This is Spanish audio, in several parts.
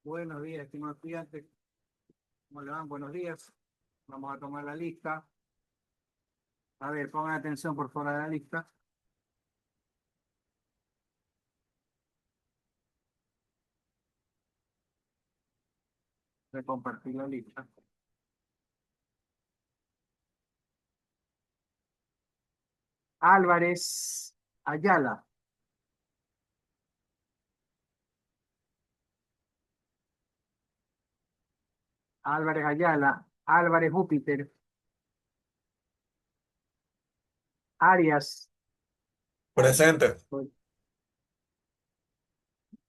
Buenos días, estimados estudiantes. ¿Cómo le van? Buenos días. Vamos a tomar la lista. A ver, pongan atención por fuera de la lista. Voy a compartir la lista. Álvarez Ayala. Álvarez Ayala. Álvarez Júpiter. Arias. Presente.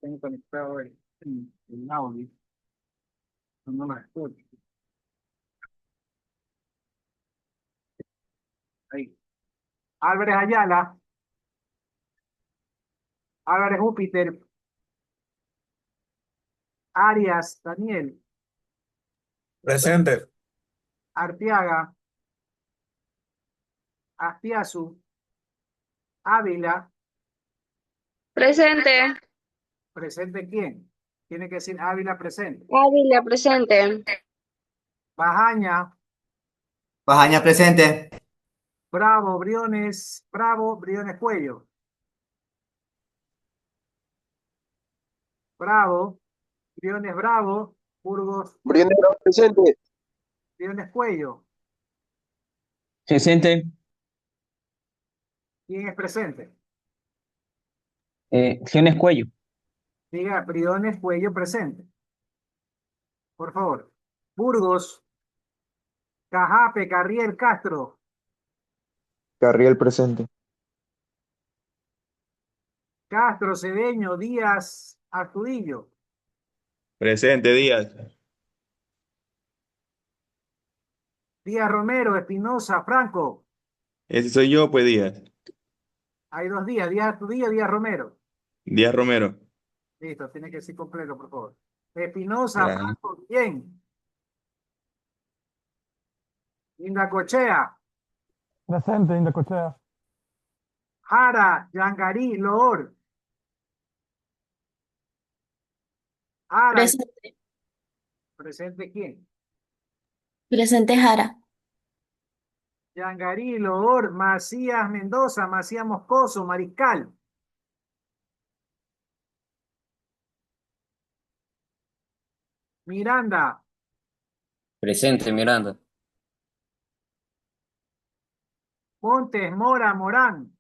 Tengo conectado el audio. No me escucho. Ahí. Álvarez Ayala. Álvarez Júpiter. Arias Daniel. Presente. Arteaga. Astiazu. Ávila. Presente. ¿Presente quién? Tiene que decir Ávila presente. Ávila, presente. Bajaña. Bajaña presente. Bravo, Briones Cuello. Bravo, Briones Bravo, Burgos, Briones presente. Briones Cuello. Presente. ¿Quién es presente? Siones Cuello. Diga, Briones Cuello presente. Por favor. Burgos, Cajape, Carriel Castro. Carriel presente. Castro, Cedeño, Díaz, Astudillo. Presente, Díaz. Díaz Romero, Espinosa, Franco. Ese soy yo, pues, Díaz. Hay dos días, Díaz Astudillo, Díaz Romero. Díaz Romero. Listo, tiene que decir completo, por favor. Espinosa, Ya. Franco, ¿quién? Indacochea, Presente, Indacochea. Jara, Yangarí, Loor. Jara, Presente, ¿presente quién? presente Jara. Yangarí, Loor, Macías Mendoza, Macías Moscoso, Mariscal. Miranda, Presente, Miranda. Montes, Mora, Morán.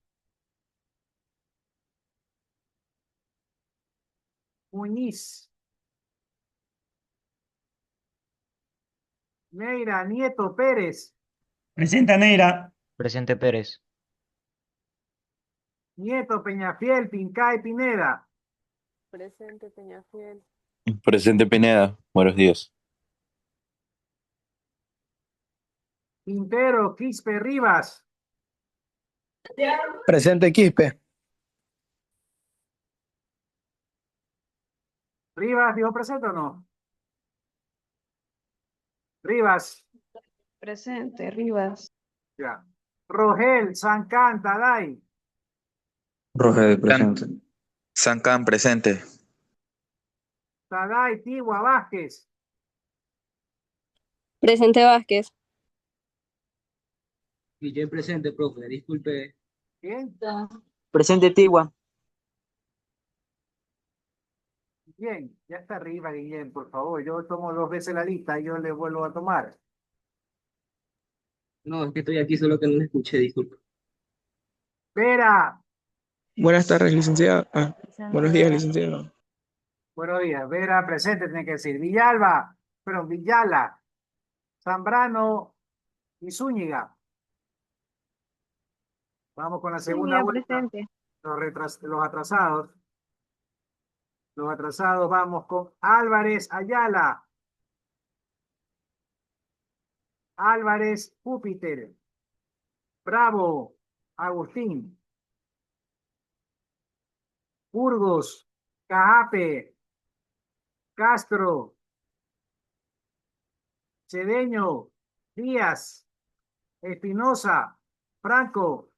Muñiz, Neira, Nieto, Pérez. Presenta Neira. Presente Pérez. Nieto, Peñafiel, Pincay, Pineda. Presente, Peñafiel. Presente, Pineda. Buenos días. Quintero, Quispe, Rivas. Presente, Quispe. Rivas, ¿dijo presente o no? Rivas, Presente, Rivas. ya. Rogel, Sancán, Taday. Roger presente. Sancán, presente. Taday, Tigua, Vázquez. Presente, Vázquez. Guillén presente, profe. Disculpe. ¿Bien? Presente Tigua. Bien, ya está arriba, Guillén, por favor. Yo tomo dos veces la lista y yo le vuelvo a tomar. No, es que estoy aquí, solo que no le escuché, disculpe. Vera, Buenas tardes, licenciada. Buenos días, licenciado. buenos días. Vera, presente, tiene que decir. Villalba, perdón, Villala, Zambrano y Zúñiga. Vamos con la segunda Zúñiga, vuelta. presente. Los atrasados. Los atrasados, vamos con Álvarez Ayala. Álvarez Júpiter. Bravo, Agustín. Burgos, Cajape, Castro, Cedeño, Díaz, Espinosa, Franco.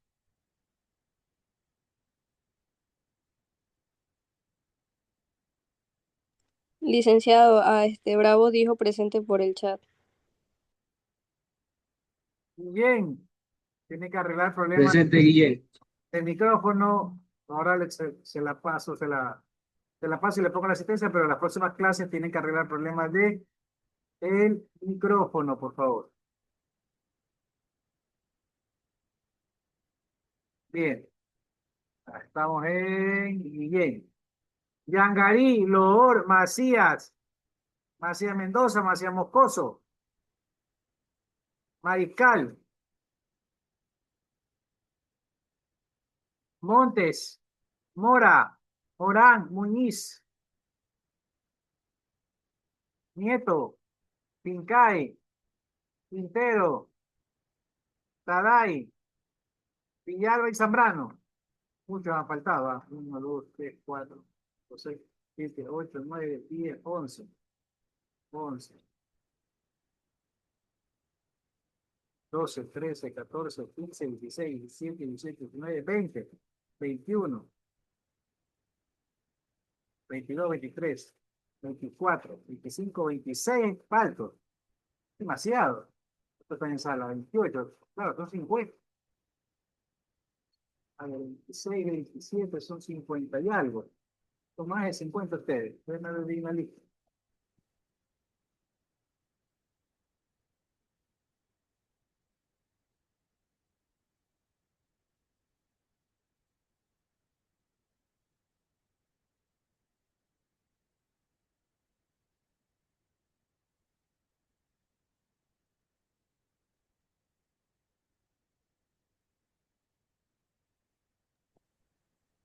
Licenciado, Bravo dijo presente por el chat. Bien, tiene que arreglar problemas. Presente Guillén. El micrófono, ahora se la paso, se la paso y le pongo la asistencia, pero en las próximas clases tienen que arreglar problemas de el micrófono, por favor. Bien, estamos en Guillén. Yangarí, Loor, Macías, Macías Mendoza, Macías Moscoso, Mariscal, Montes, Mora, Morán, Muñiz, Nieto, Pincay, Quintero, Taday, Villalba y Zambrano. Muchos han faltado, ¿ah? 1, 2, 3, 4, 5, 6, 7, 8, 9, 10, 11. 11, 12, 13, 14, 15, 16, 17, 18, 19, 20, 21, 22, 23, 24, 25, 26 faltos. Demasiado. Esto está en sala 28. Claro, son 50. A ver, 26, 27 son 50 y algo. Son más de 50 ustedes. Déjenme ver una lista.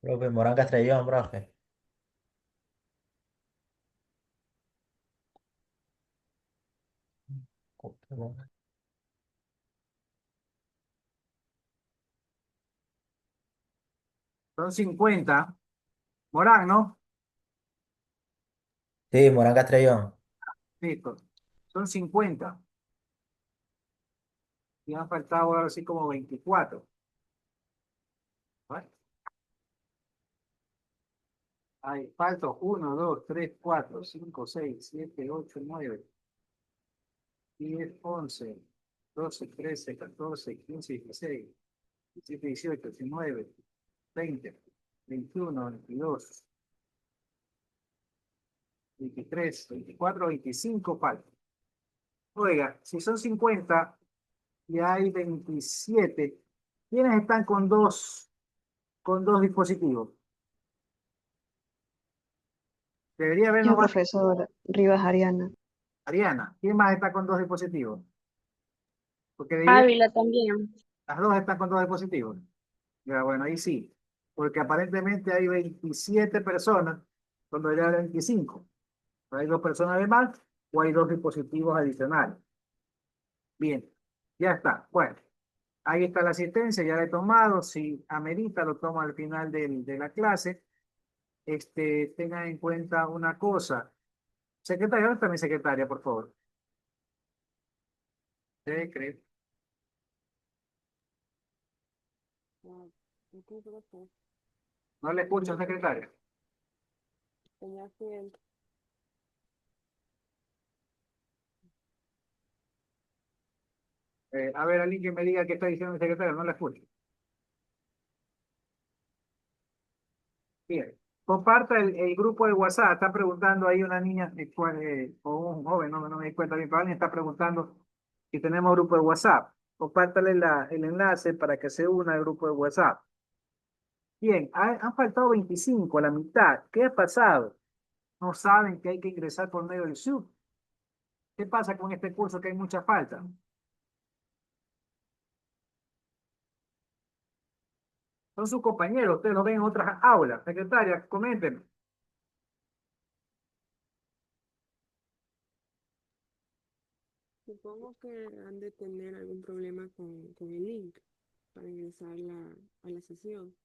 Profe, Morán Castrellón, profe. Son 50. Morán, ¿no? Sí, Morán Castrellón. Listo. Son 50. Y han faltado ahora así como 24. ¿Vale? Hay faltos 1, 2, 3, 4, 5, 6, 7, 8, 9, 10, 11, 12, 13, 14, 15, 16, 17, 18, 19, 20, 21, 22, 23, 24, 25 faltos. Oiga, si son 50 y hay 27, ¿quiénes están con dos dispositivos? Debería haber Yo, nomás profesor Rivas Ariana. Ariana. ¿Quién más está con dos dispositivos? Porque debería, Ávila también. las dos están con dos dispositivos. Ya, bueno, ahí sí. Porque aparentemente hay 27 personas cuando ya hay 25. Hay dos personas de más o hay dos dispositivos adicionales. Bien, ya está. Bueno, ahí está la asistencia, ya la he tomado. Si amerita, lo tomo al final de la clase. Tengan en cuenta una cosa. Secretaria, ¿dónde está mi secretaria, por favor? Secre. No le escucho, secretaria. A ver, alguien que me diga qué está diciendo el secretario, no la escucho. Bien, comparta el grupo de WhatsApp. Está preguntando ahí una niña o un joven, no me di cuenta bien, pero alguien está preguntando si tenemos grupo de WhatsApp. Compártale el enlace para que se una al grupo de WhatsApp. Bien, han faltado 25, la mitad. ¿Qué ha pasado? No saben que hay que ingresar por medio del Zoom. ¿Qué pasa con este curso que hay mucha falta? Son sus compañeros, ustedes los ven en otras aulas. Secretaria, comenten. Supongo que han de tener algún problema con el link para ingresar a la sesión.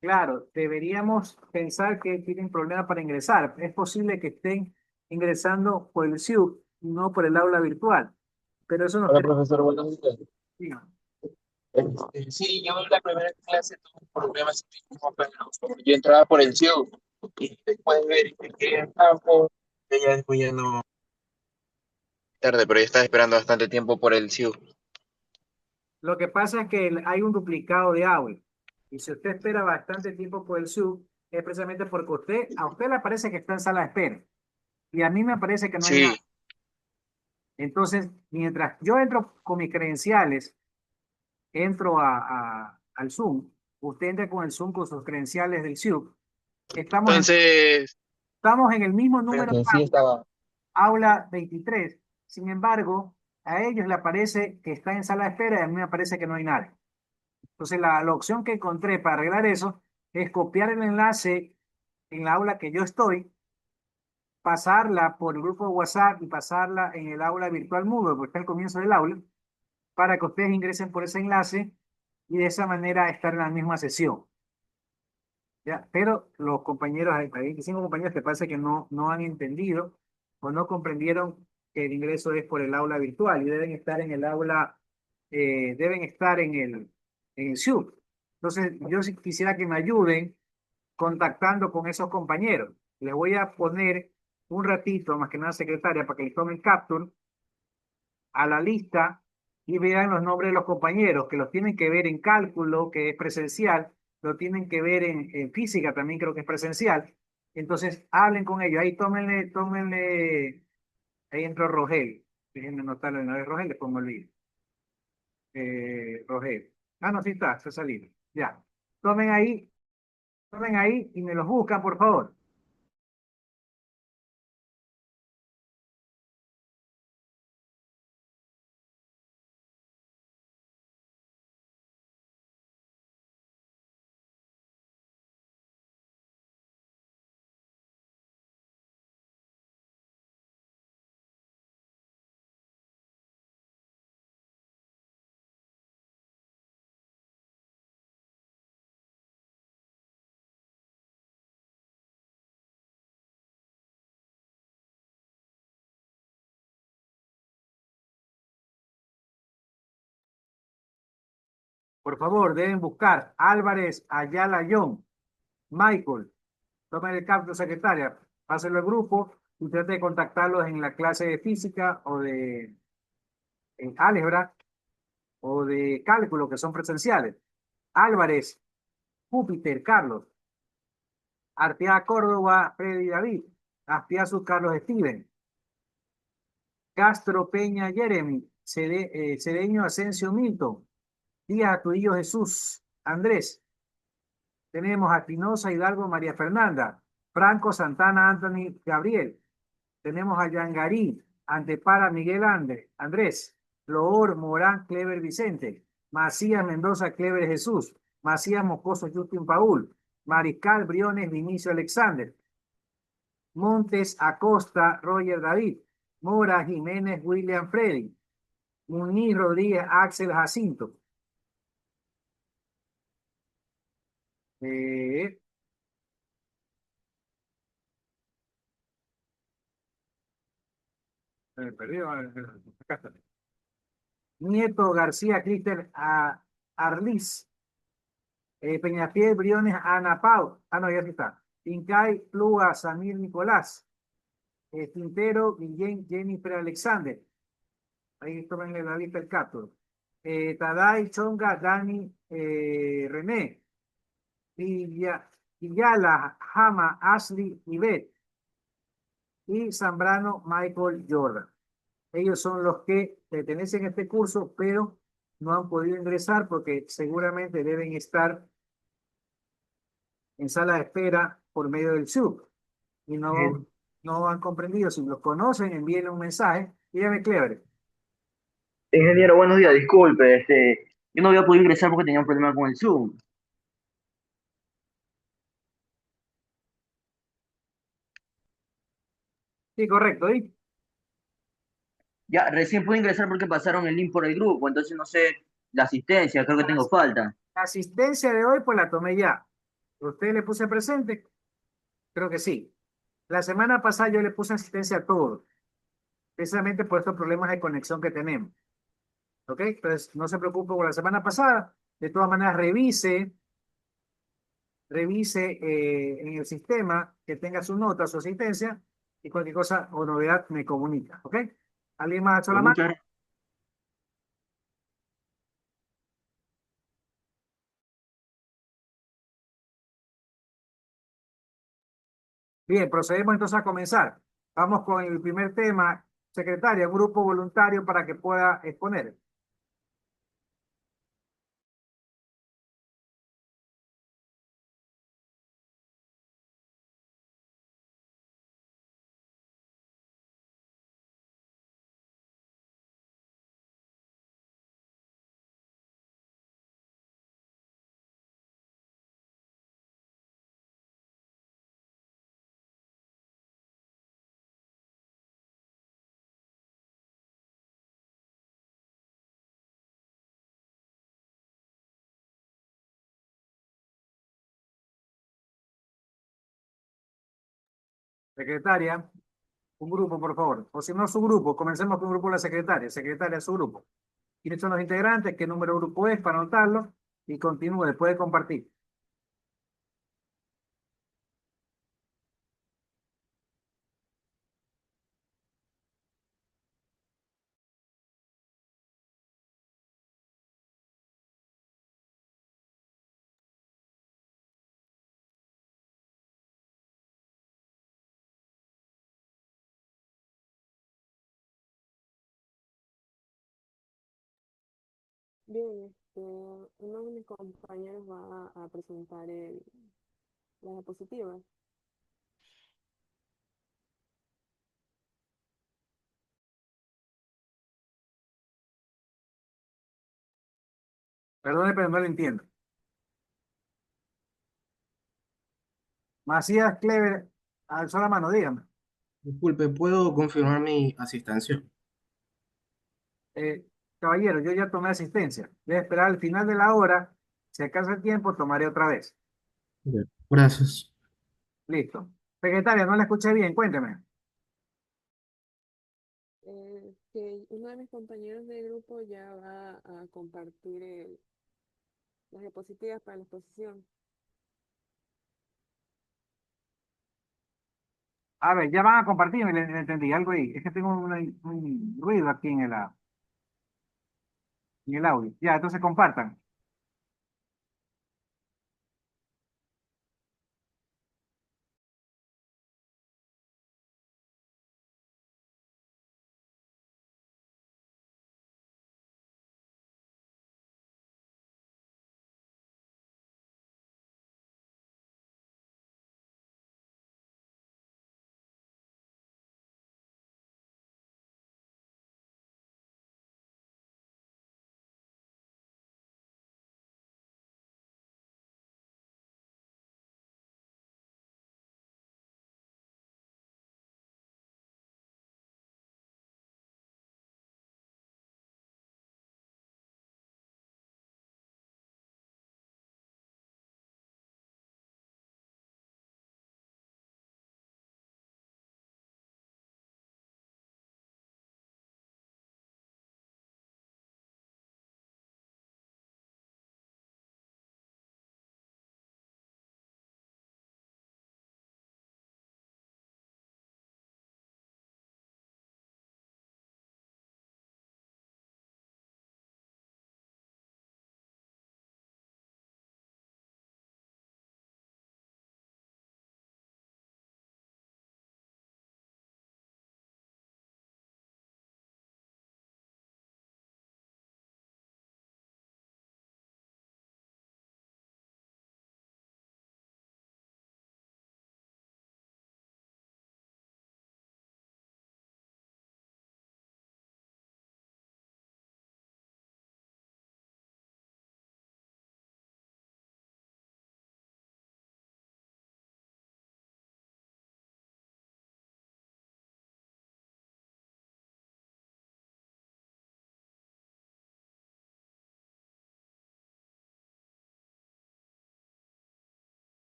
Claro, deberíamos pensar que tienen problemas para ingresar. Es posible que estén ingresando por el Zoom y no por el aula virtual. Pero eso nos Hola, profesor, buenos días. diga. Sí, yo en la primera clase tuve problemas mismo, pero yo entraba por el SIU y después verifiqué el campo, y ya después ya no. Tarde, pero ya estaba esperando bastante tiempo por el SIU. Lo que pasa es que hay un duplicado de aula. Y si usted espera bastante tiempo por el sub, es precisamente porque a usted le parece que está en sala de espera. Y a mí me parece que no hay Sí, nada. Entonces, mientras yo entro con mis credenciales, entro al Zoom, usted entra con el Zoom con sus credenciales del SUB. entonces, Estamos en el mismo Pero número que de sí estaba. aula 23. Sin embargo, a ellos le aparece que está en sala de espera y a mí me parece que no hay nadie. Entonces, la opción que encontré para arreglar eso es copiar el enlace en la aula que yo estoy, pasarla por el grupo de WhatsApp y pasarla en el aula virtual Moodle, porque está al comienzo del aula, para que ustedes ingresen por ese enlace y de esa manera estar en la misma sesión. ¿Ya? Pero los compañeros, hay 25 compañeros que parece que no han entendido o no comprendieron que el ingreso es por el aula virtual y deben estar en el aula, deben estar en el Zoom. Entonces, yo sí quisiera que me ayuden contactando con esos compañeros. Les voy a poner un ratito, más que nada secretaria, para que les tomen capture a la lista y vean los nombres de los compañeros, que los tienen que ver en cálculo, que es presencial, lo tienen que ver en física, también creo que es presencial. Entonces, hablen con ellos. Ahí tómenle, ahí entró Rogel. Déjenme anotarlo una vez Rogel, después me olvido. Rogel. Ah, no, sí está, se ha salido. Ya. Tomen ahí y me los buscan, por favor. Por favor, deben buscar Álvarez Ayala John, Michael. Tomen el capto, secretaria, pásenlo al grupo y trate de contactarlos en la clase de física o de álgebra o de cálculo, que son presenciales. Álvarez, Júpiter, Carlos. Arteaga, Córdoba, Freddy David. Aspiazu, Carlos Steven. Castro, Peña, Jeremy. Cedeño, Asensio, Milton. Díaz, Atuillo, Jesús, Andrés. Tenemos a Espinosa, Hidalgo, María Fernanda. Franco, Santana, Anthony, Gabriel. Tenemos a Yangarí, Antepara, Miguel Andrés. Loor, Morán, Clever Vicente. Macías, Mendoza, Clever Jesús. Macías, Moscoso, Justin Paul. Mariscal, Briones, Vinicio Alexander. Montes, Acosta, Roger David. Mora, Jiménez, William Freddy. Muniz, Rodríguez, Axel Jacinto. Eh, Me perdí. Acá está. Nieto, García, Cristian, Arliz. Peñafiel, Briones, Ana Pau. Ah, no, ya sí está. Incay, Plúa, Samir, Nicolás. Tintero, Guillén, Jennifer Alexander. Ahí tomen la lista el captur. Taday, Chonga, Dani, René. Villala, Jama, Ashley, Ivette. Y Zambrano, Michael Jordan. Ellos son los que pertenecen a este curso, pero no han podido ingresar porque seguramente deben estar en sala de espera por medio del Zoom y no han comprendido. Si los conocen, envíenle un mensaje. Dígame, Clever. Ingeniero, buenos días, disculpe, yo no había podido ingresar porque tenía un problema con el Zoom. Sí, correcto. ¿Y? Ya, recién pude ingresar porque pasaron el link por el grupo, entonces no sé, la asistencia, creo que tengo falta. La asistencia de hoy, pues la tomé ya. ¿Usted le puse presente? Creo que sí. La semana pasada yo le puse asistencia a todos, precisamente por estos problemas de conexión que tenemos. ¿Ok? Entonces, no se preocupe por la semana pasada. De todas maneras, revise en el sistema que tenga su nota, su asistencia, y cualquier cosa o novedad me comunica. ¿Ok? ¿Alguien más ha hecho la mano? Muchas gracias. Bien, procedemos entonces a comenzar. Vamos con el primer tema. Secretaria, un grupo voluntario para que pueda exponer. Secretaria, un grupo, por favor. O si no, su grupo. Comencemos con un grupo de la secretaria. Secretaria, su grupo. ¿Quiénes son los integrantes? ¿Qué número de grupo es para anotarlo? Y continúe, puede compartir. Bien, uno de mis compañeros va a presentar las diapositivas. Perdone, pero no lo entiendo. Macías Clever, alzó la mano, dígame. Disculpe, ¿puedo confirmar mi asistencia? Eh, Caballero, yo ya tomé asistencia. Voy a esperar al final de la hora. Si alcanza el tiempo, tomaré otra vez. Bien, gracias. Listo. Secretaria, no la escuché bien, cuénteme. Que uno de mis compañeros de grupo ya va a compartir las diapositivas para la exposición. A ver, ya van a compartir, le entendí algo ahí. Es que tengo un ruido aquí en el audio. Ya, entonces compartan.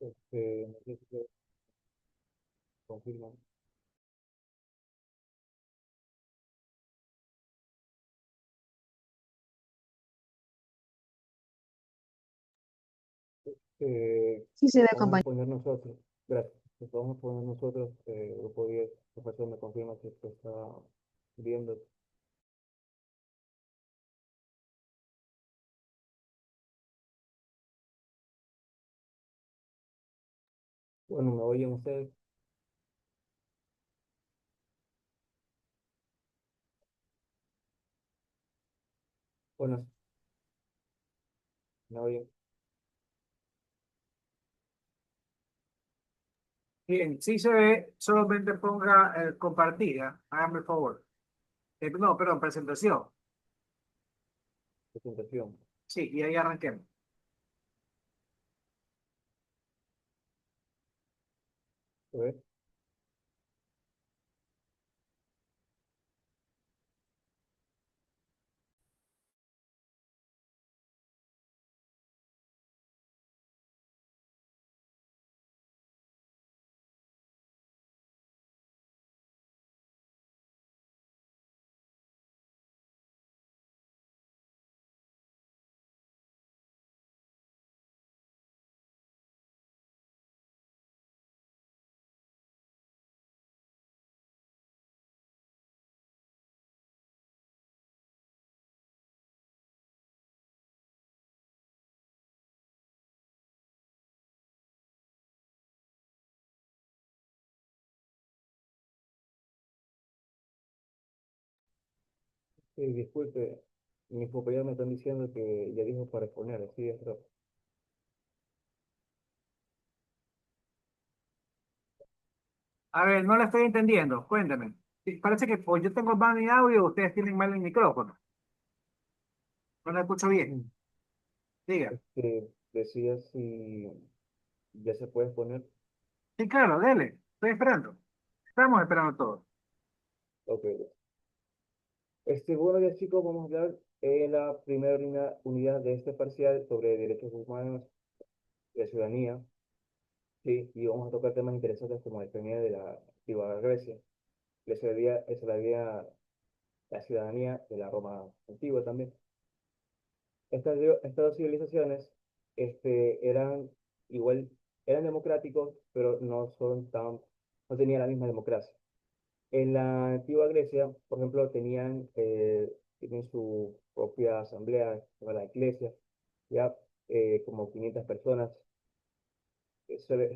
No sé si se confirman. Sí se ve, Vamos a compañero. poner nosotros, gracias. Vamos a poner nosotros, grupo 10, profesor me confirma que esto está viendo. Bueno, ¿me oyen ustedes? Bueno, ¿me oyen? Bien, sí se ve, solamente ponga compartir, ¿ya? Hágame el favor. No, perdón, presentación. Presentación. Sí, y ahí arranquemos. ¿Se ve? Sí, disculpe, mis compañeros me están diciendo que ya dijo para exponer, sí, es verdad. A ver, no la estoy entendiendo, cuéntame. Sí, parece que pues, yo tengo mal mi audio, ustedes tienen mal el micrófono. No la escucho bien. Mm. Diga. Decía si ya se puede exponer. Sí, claro, dele. Estoy esperando. Estamos esperando todos. Ok. Bueno, ya chicos, vamos a hablar en la primera unidad de este parcial sobre derechos humanos y la ciudadanía. Sí, y vamos a tocar temas interesantes como la economía de la antigua Grecia, la ciudadanía de la Roma antigua también. Estas dos civilizaciones eran igual, eran democráticos, pero no tenían la misma democracia. En la antigua Grecia, por ejemplo, tienen su propia asamblea, la iglesia, ya como 500 personas,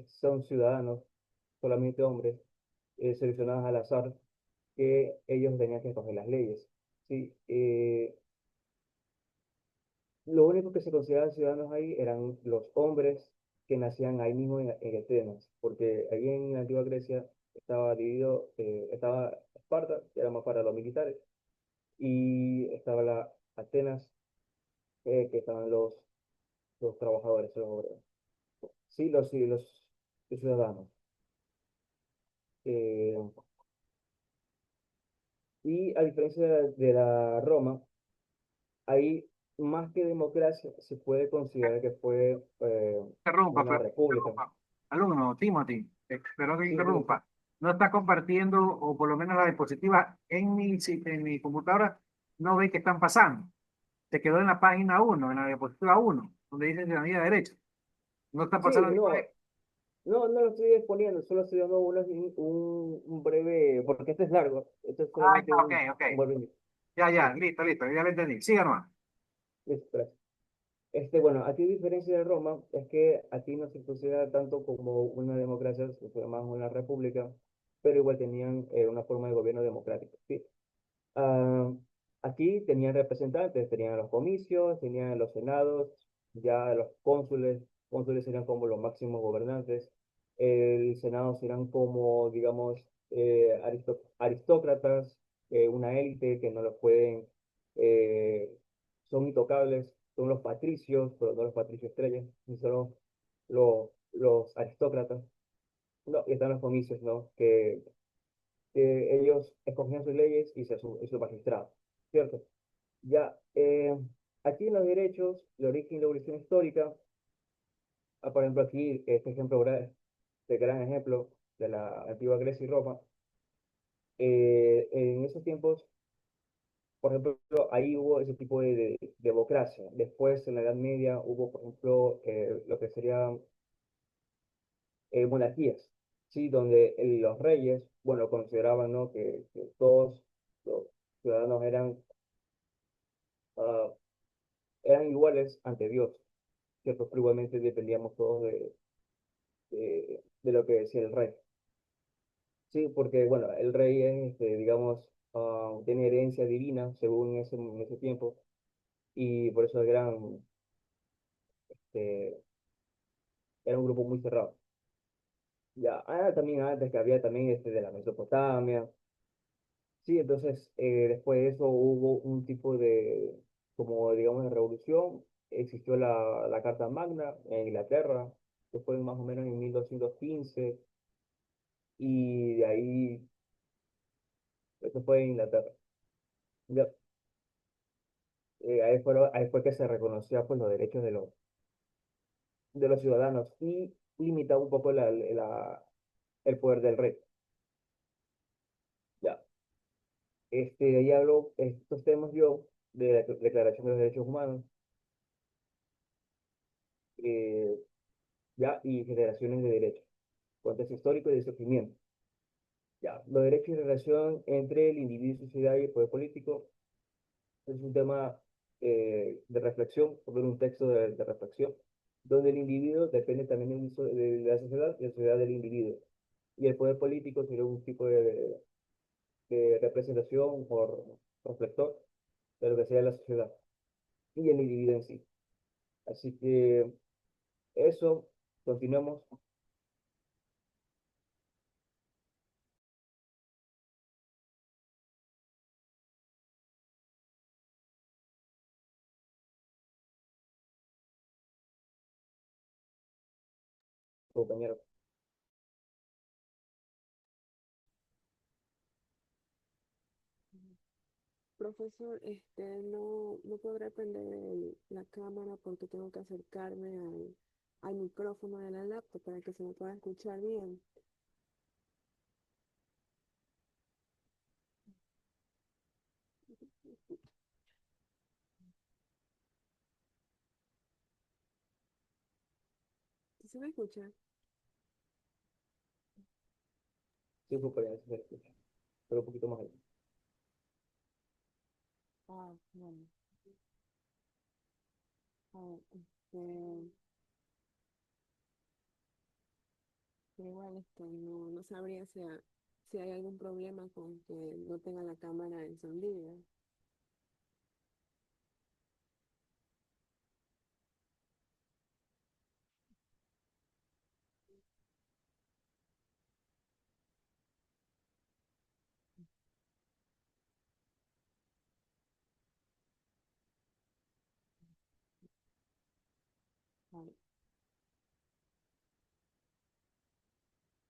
son ciudadanos, solamente hombres, seleccionados al azar, que ellos tenían que escoger las leyes. Sí, lo único que se consideraban ciudadanos ahí eran los hombres que nacían ahí mismo en Atenas, porque ahí en la antigua Grecia estaba Esparta, que era más para los militares, y estaba la Atenas, que estaban los trabajadores, los obreros. Sí, los ciudadanos. Eh, y a diferencia de la Roma, ahí más que democracia se puede considerar que fue Interrumpa, una república. interrumpa. Alumno, Timothy, perdón que Sí, dime. interrumpa. No está compartiendo, o por lo menos la diapositiva en mi computadora, no ve que están pasando. Se quedó en la página uno, en la diapositiva uno, donde dice ciudadanía de derecho. No está Sí, pasando ningún. no lo estoy exponiendo, solo estoy dando un breve, porque este es largo, este es Ah, solamente ok, ok. un breve inicio. Ya, Sí, ya, listo, listo, ya lo entendí. Siga nomás. listo, gracias. Bueno, aquí a diferencia de Roma, es que aquí no se considera tanto como una democracia, se considera más una república, pero igual tenían una forma de gobierno democrático, ¿sí? Ah, aquí tenían representantes, tenían los comicios, tenían los senados, ya los cónsules serían como los máximos gobernantes, el senado serían como, digamos, aristócratas, una élite que no los pueden, eh, son intocables, son los patricios, pero no los patricios estrellas, ni solo los aristócratas. No, y están los comicios, ¿no? Que ellos escogían sus leyes y su magistrado, ¿cierto? Ya, aquí en los derechos, de origen y la evolución histórica, Por ejemplo, aquí, este ejemplo, este gran ejemplo de la antigua Grecia y Roma, en esos tiempos, por ejemplo, ahí hubo ese tipo de democracia. Después, en la Edad Media, hubo, por ejemplo, lo que serían monarquías, ¿sí? Donde los reyes, bueno, consideraban, ¿no? Que todos los ciudadanos ah, eran iguales ante Dios, ¿cierto? Pero igualmente dependíamos todos de lo que decía el rey. Sí, porque, bueno, el rey es, digamos, tiene herencia divina, según en ese tiempo, y por eso eh, era un grupo muy cerrado. Ya, también antes que había también de la Mesopotamia. Sí, entonces después de eso hubo un tipo como digamos, de revolución. Existió la Carta Magna en Inglaterra, que fue más o menos en 1215, y de ahí, eso fue en Inglaterra. Ya, ahí fue que se reconocía pues, los derechos de los ciudadanos y limitaba un poco el poder del rey. Ya, ahí hablo, estos temas yo de la Declaración de los Derechos Humanos, eh, ya, y generaciones de derechos, contexto histórico y de sufrimiento. Ya, los derechos y relación entre el individuo y sociedad y el poder político es un tema de reflexión, sobre un texto de reflexión, donde el individuo depende también de la sociedad y la sociedad del individuo. Y el poder político sería un tipo de representación o reflector de lo que sea la sociedad y el individuo en sí. Así que eso, continuamos. Compañero. Profesor, no podré prender la cámara porque tengo que acercarme al micrófono de la laptop para que se me pueda escuchar bien. ¿Sí se me escucha? Sí, compañero, sí se escucha, pero un poquito más alto. Ah, bueno. Ah, igual no sabría si hay algún problema con que no tenga la cámara encendida. Vale.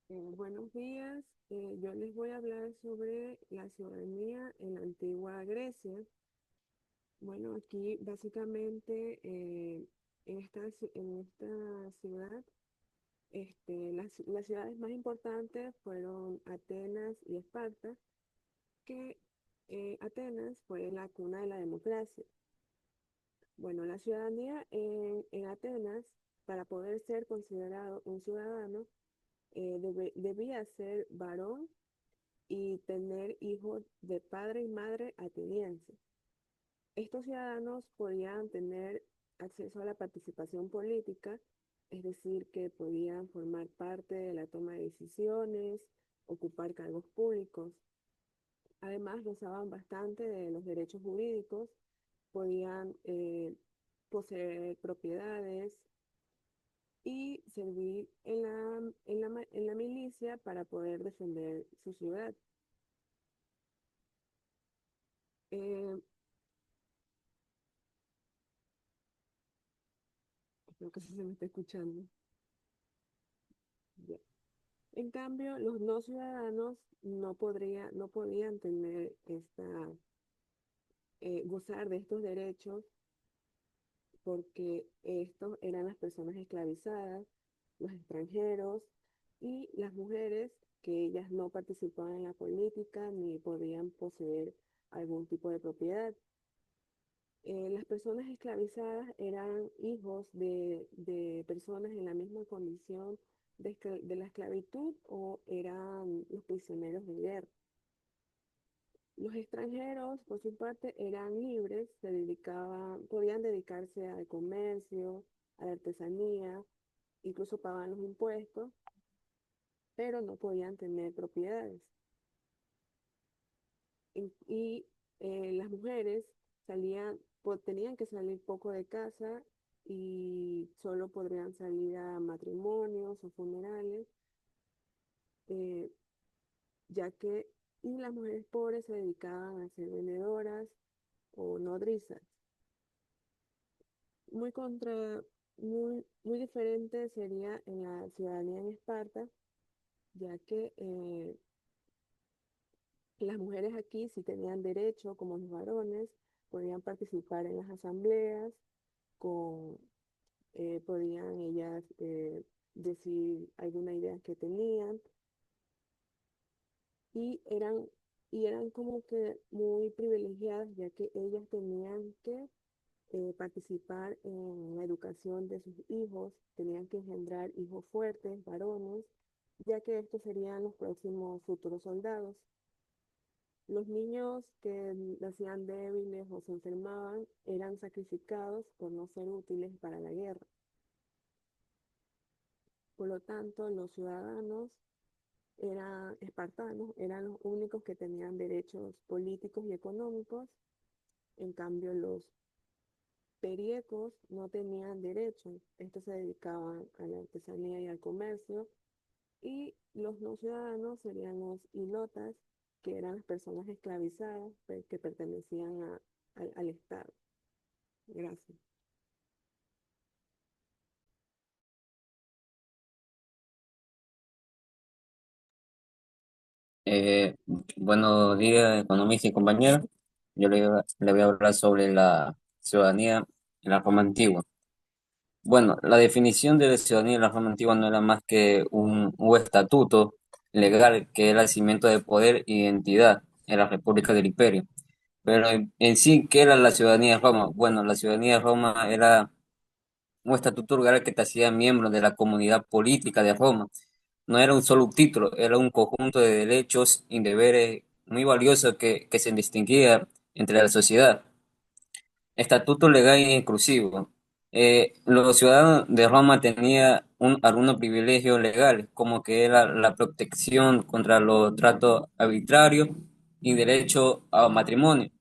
Buenos días. Yo les voy a hablar sobre la ciudadanía en la antigua Grecia. Bueno, aquí básicamente en esta ciudad, las ciudades más importantes fueron Atenas y Esparta, que Atenas fue la cuna de la democracia. Bueno, la ciudadanía en Atenas, para poder ser considerado un ciudadano, debía ser varón y tener hijos de padre y madre atenienses. Estos ciudadanos podían tener acceso a la participación política, es decir, que podían formar parte de la toma de decisiones, ocupar cargos públicos. Además, gozaban bastante de los derechos jurídicos, podían poseer propiedades y servir en la milicia para poder defender su ciudad. Eh, Creo que sí se me está escuchando. Ya. En cambio, los no ciudadanos no podían tener gozar de estos derechos porque estos eran las personas esclavizadas, los extranjeros y las mujeres que ellas no participaban en la política ni podían poseer algún tipo de propiedad. Las personas esclavizadas eran hijos de personas en la misma condición de la esclavitud o eran los prisioneros de guerra. Los extranjeros, por su parte, eran libres, podían dedicarse al comercio, a la artesanía, incluso pagaban los impuestos, pero no podían tener propiedades. Y las mujeres tenían que salir poco de casa y solo podrían salir a matrimonios o funerales, eh, y las mujeres pobres se dedicaban a ser vendedoras o nodrizas. Muy diferente sería en la ciudadanía en Esparta, ya que las mujeres aquí sí tenían derecho, como los varones, podían participar en las asambleas, podían ellas decir alguna idea que tenían y eran como que muy privilegiadas, ya que ellas tenían que participar en la educación de sus hijos, tenían que engendrar hijos fuertes, varones, ya que estos serían los próximos futuros soldados. Los niños que nacían débiles o se enfermaban eran sacrificados por no ser útiles para la guerra. Por lo tanto, los ciudadanos espartanos eran los únicos que tenían derechos políticos y económicos. En cambio, los periecos no tenían derechos. Estos se dedicaban a la artesanía y al comercio. Y los no ciudadanos serían los ilotas, que eran las personas esclavizadas que pertenecían al Estado. Gracias. Buenos días, economistas y compañeros. Yo le voy a hablar sobre la ciudadanía en la Roma antigua. Bueno, la definición de la ciudadanía en la Roma antigua no era más que un estatuto legal que era el cimiento de poder y identidad en la República del Imperio. Pero en sí, ¿qué era la ciudadanía de Roma? Bueno, la ciudadanía de Roma era un estatuto legal que te hacía miembro de la comunidad política de Roma. No era un solo título, era un conjunto de derechos y deberes muy valiosos que se distinguía entre la sociedad. Estatuto legal e inclusivo. Los ciudadanos de Roma tenían algunos privilegios legales, como que era la protección contra los tratos arbitrarios y derecho a matrimonio.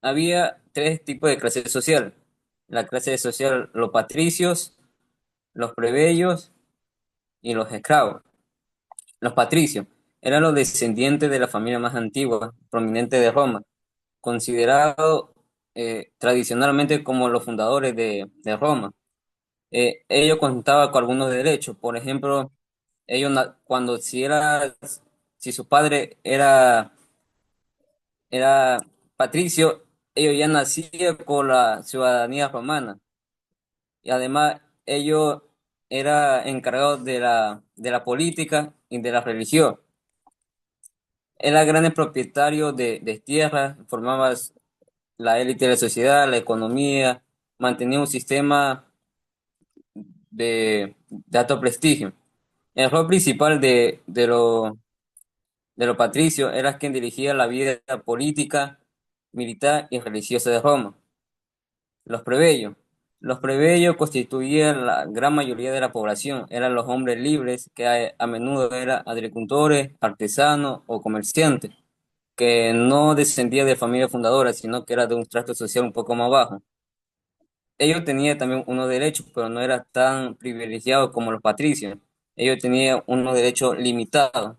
Había tres tipos de clase social. La clase social, los patricios, los plebeyos y los esclavos. Los patricios eran los descendientes de la familia más antigua, prominente de Roma, considerados tradicionalmente como los fundadores de Roma. Ellos contaban con algunos derechos, por ejemplo, cuando si su padre era patricio, ellos ya nacían con la ciudadanía romana y además ellos eran encargados de la política y de la religión. Era gran propietario de tierras, formaba la élite de la sociedad, la economía, mantenía un sistema de alto prestigio. El rol principal de los patricios era quien dirigía la vida política, militar y religiosa de Roma. Los plebeyos. Los plebeyos constituían la gran mayoría de la población. Eran los hombres libres que a menudo eran agricultores, artesanos o comerciantes, que no descendía de familia fundadora, sino que era de un trato social un poco más bajo. Ellos tenían también unos derechos, pero no eran tan privilegiados como los patricios. Ellos tenían unos derechos limitados.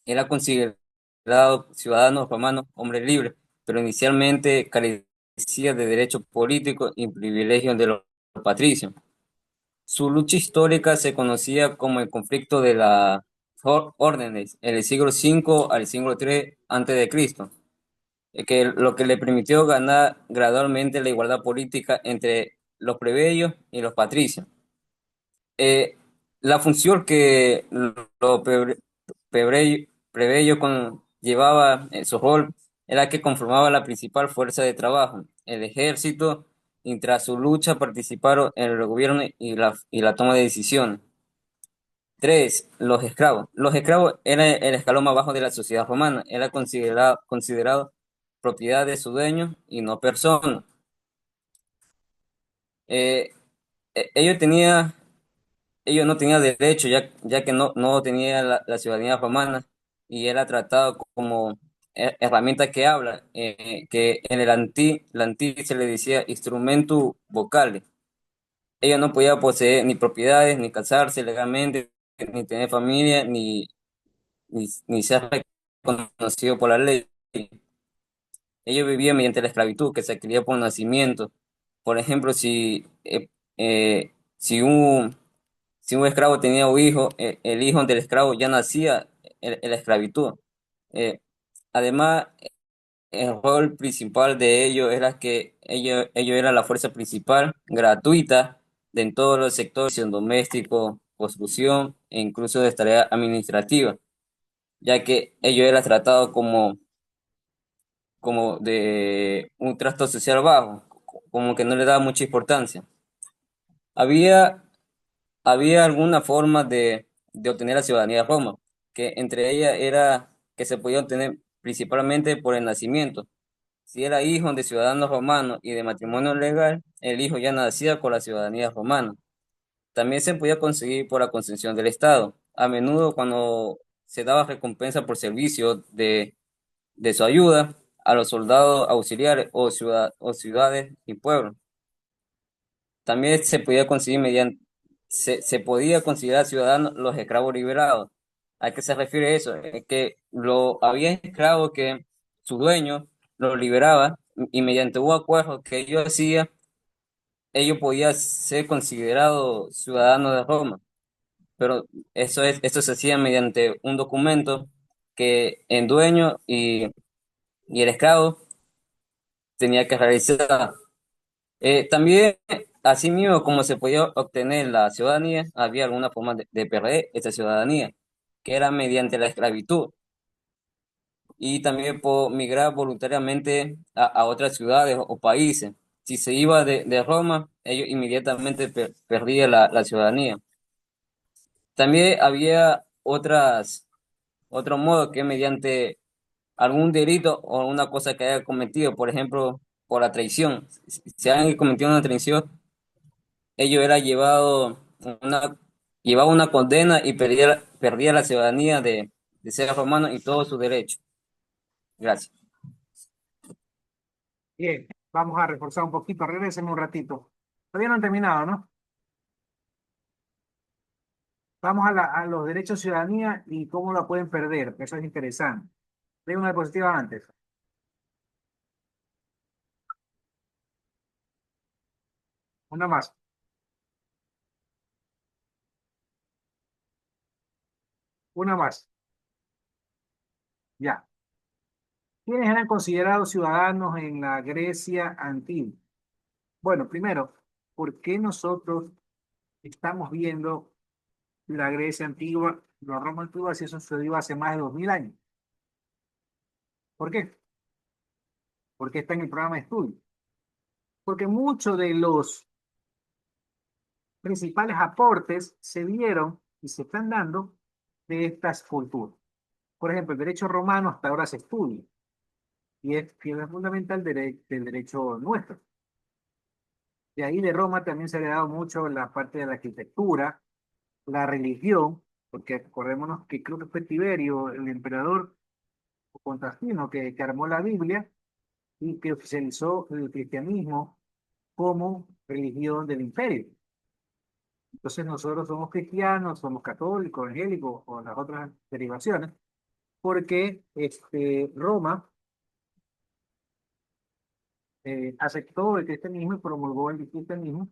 Era considerado ciudadanos romanos, hombres libres, pero inicialmente carecía de derechos políticos y privilegios de los patricios. Su lucha histórica se conocía como el conflicto de las órdenes en el siglo V al siglo III a.C., que lo que le permitió ganar gradualmente la igualdad política entre los plebeyos y los patricios. La función que los plebeyos llevaba en su rol era que conformaba la principal fuerza de trabajo, el ejército, y tras su lucha participaron en el gobierno y la toma de decisiones. 3. Los esclavos. Los esclavos eran el escalón más bajo de la sociedad romana, era considerado propiedad de su dueño y no persona. Eh, ellos ellos no tenían derecho, ya que no tenía la ciudadanía romana y era tratado como herramienta que habla, que en la se le decía instrumento vocal. Ella no podía poseer ni propiedades, ni casarse legalmente, ni tener familia, ni ser reconocido por la ley. Ellos vivían mediante la esclavitud, que se adquiría por nacimiento. Por ejemplo, si un esclavo tenía un hijo, el hijo del esclavo ya nacía en la esclavitud. Eh, Además, el rol principal de ellos era que ellos eran la fuerza principal, gratuita, de en todos los sectores, doméstico, construcción e incluso de tareas administrativas, ya que ellos eran tratados como de un trato social bajo, como que no le daba mucha importancia. Había Había alguna forma de obtener la ciudadanía de Roma, que entre ellas era que se podía obtener principalmente por el nacimiento. Si era hijo de ciudadanos romanos y de matrimonio legal, el hijo ya nacía con la ciudadanía romana. También se podía conseguir por la concesión del Estado. A menudo cuando se daba recompensa por servicio de su ayuda a los soldados auxiliares o ciudades y pueblos. También se podía considerar ciudadanos los esclavos liberados. ¿A qué se refiere eso? Es que había esclavos que su dueño los liberaba y mediante un acuerdo que ellos hacían, ellos podían ser considerados ciudadanos de Roma. Pero esto se hacía mediante un documento que el dueño y el esclavo tenía que realizar. También, asimismo, como se podía obtener la ciudadanía, había alguna forma de perder esa ciudadanía, que era mediante la esclavitud, y también por migrar voluntariamente a otras ciudades o países. Si se iba de Roma, ellos inmediatamente perdían la ciudadanía. También había otro modo que mediante algún delito o una cosa que haya cometido, por ejemplo, por la traición. Si alguien cometió una traición, ello era una, llevaba una condena y perdía la ciudadanía de ser romano y todos sus derechos. Gracias. Bien, vamos a reforzar un poquito, regresen un ratito. Todavía no han terminado, ¿no? Vamos a los derechos de ciudadanía y cómo la pueden perder, que eso es interesante. Leí una diapositiva antes. Una más. Una más. Ya. ¿Quiénes eran considerados ciudadanos en la Grecia antigua? Bueno, primero, ¿por qué nosotros estamos viendo la Grecia antigua, la Roma antigua, si eso sucedió hace más de 2000 años? ¿Por qué? Porque está en el programa de estudio. Porque muchos de los principales aportes se dieron y se están dando de estas culturas. Por ejemplo, el derecho romano hasta ahora se estudia y es piedra fundamental del derecho nuestro. De ahí de Roma también se le ha dado mucho la parte de la arquitectura, la religión, porque acordémonos que creo que fue Tiberio, el emperador Constantino, que armó la Biblia y que oficializó el cristianismo como religión del imperio. Entonces nosotros somos cristianos, somos católicos, evangélicos o las otras derivaciones, porque Roma aceptó el cristianismo y promulgó el cristianismo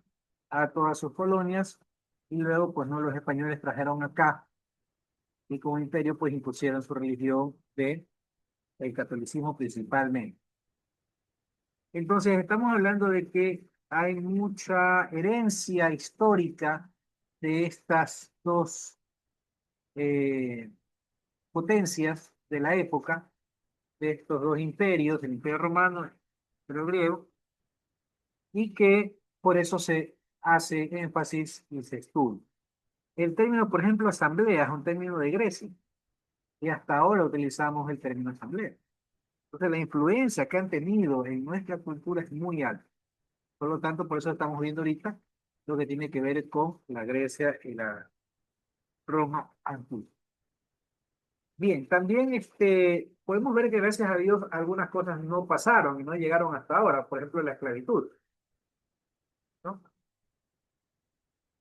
a todas sus colonias y luego pues no los españoles trajeron acá y como imperio pues impusieron su religión de el catolicismo principalmente. Entonces estamos hablando de que hay mucha herencia histórica de estas dos potencias de la época, de estos dos imperios, el Imperio Romano y el Imperio Griego, y que por eso se hace énfasis y se estudia. El término, por ejemplo, asamblea es un término de Grecia, y hasta ahora utilizamos el término asamblea. Entonces, la influencia que han tenido en nuestra cultura es muy alta. Por lo tanto, por eso estamos viendo ahorita lo que tiene que ver con la Grecia y la Roma antigua. Bien, también podemos ver que gracias a Dios algunas cosas no pasaron y no llegaron hasta ahora, por ejemplo, la esclavitud, ¿no?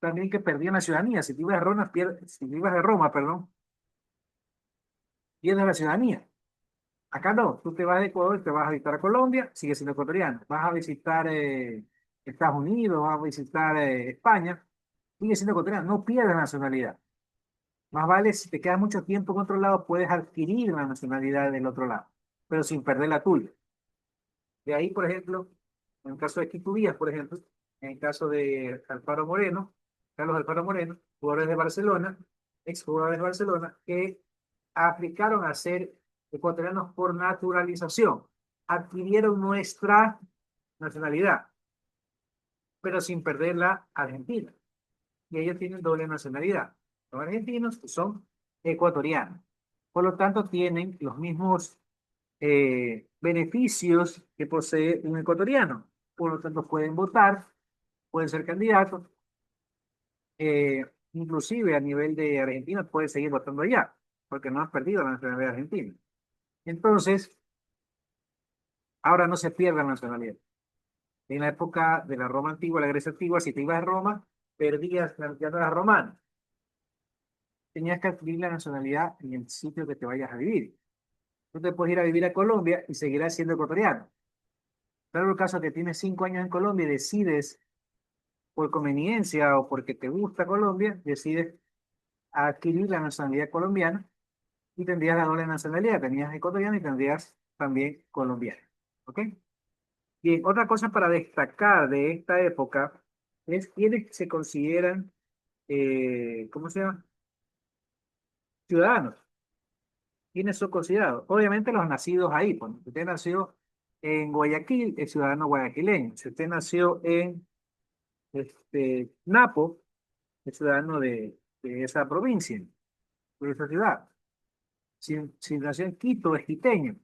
También que perdían la ciudadanía. Si tú ibas a Roma, si tú ibas a Roma, perdón, pierdes la ciudadanía. Acá no, tú te vas de Ecuador y te vas a visitar a Colombia, sigues siendo ecuatoriano. Vas a visitar Estados Unidos, vas a visitar España, sigues siendo ecuatoriano, no pierdes nacionalidad. Más vale, si te quedas mucho tiempo en otro lado, puedes adquirir la nacionalidad del otro lado, pero sin perder la tuya. De ahí, por ejemplo, en el caso de Quito Díaz, por ejemplo, en el caso de Alfaro Moreno, Carlos Alfaro Moreno, jugadores de Barcelona, exjugadores de Barcelona, que aplicaron a ser ecuatorianos por naturalización, adquirieron nuestra nacionalidad, pero sin perder la argentina. Y ellos tienen doble nacionalidad. Los argentinos son ecuatorianos. Por lo tanto, tienen los mismos beneficios que posee un ecuatoriano. Por lo tanto, pueden votar, pueden ser candidatos, inclusive a nivel de Argentina pueden seguir votando allá, porque no han perdido la nacionalidad argentina. Entonces, ahora no se pierde la nacionalidad. En la época de la Roma antigua, la Grecia antigua, si te ibas a Roma, perdías la nacionalidad romana. Tenías que adquirir la nacionalidad en el sitio que te vayas a vivir. Tú te puedes ir a vivir a Colombia y seguirás siendo ecuatoriano. Pero el caso que tienes 5 años en Colombia y decides, por conveniencia o porque te gusta Colombia, decides adquirir la nacionalidad colombiana y tendrías la doble nacionalidad. Tenías ecuatoriano y tendrías también colombiano. ¿Ok? Bien, otra cosa para destacar de esta época es quienes se consideran, ¿cómo se llama? Ciudadanos. ¿Quiénes son considerados? Obviamente los nacidos ahí. Pues, si usted nació en Guayaquil, es ciudadano guayaquileño. Si usted nació en Napo, es ciudadano de esa provincia, de esa ciudad. Si nació en Quito, es quiteño.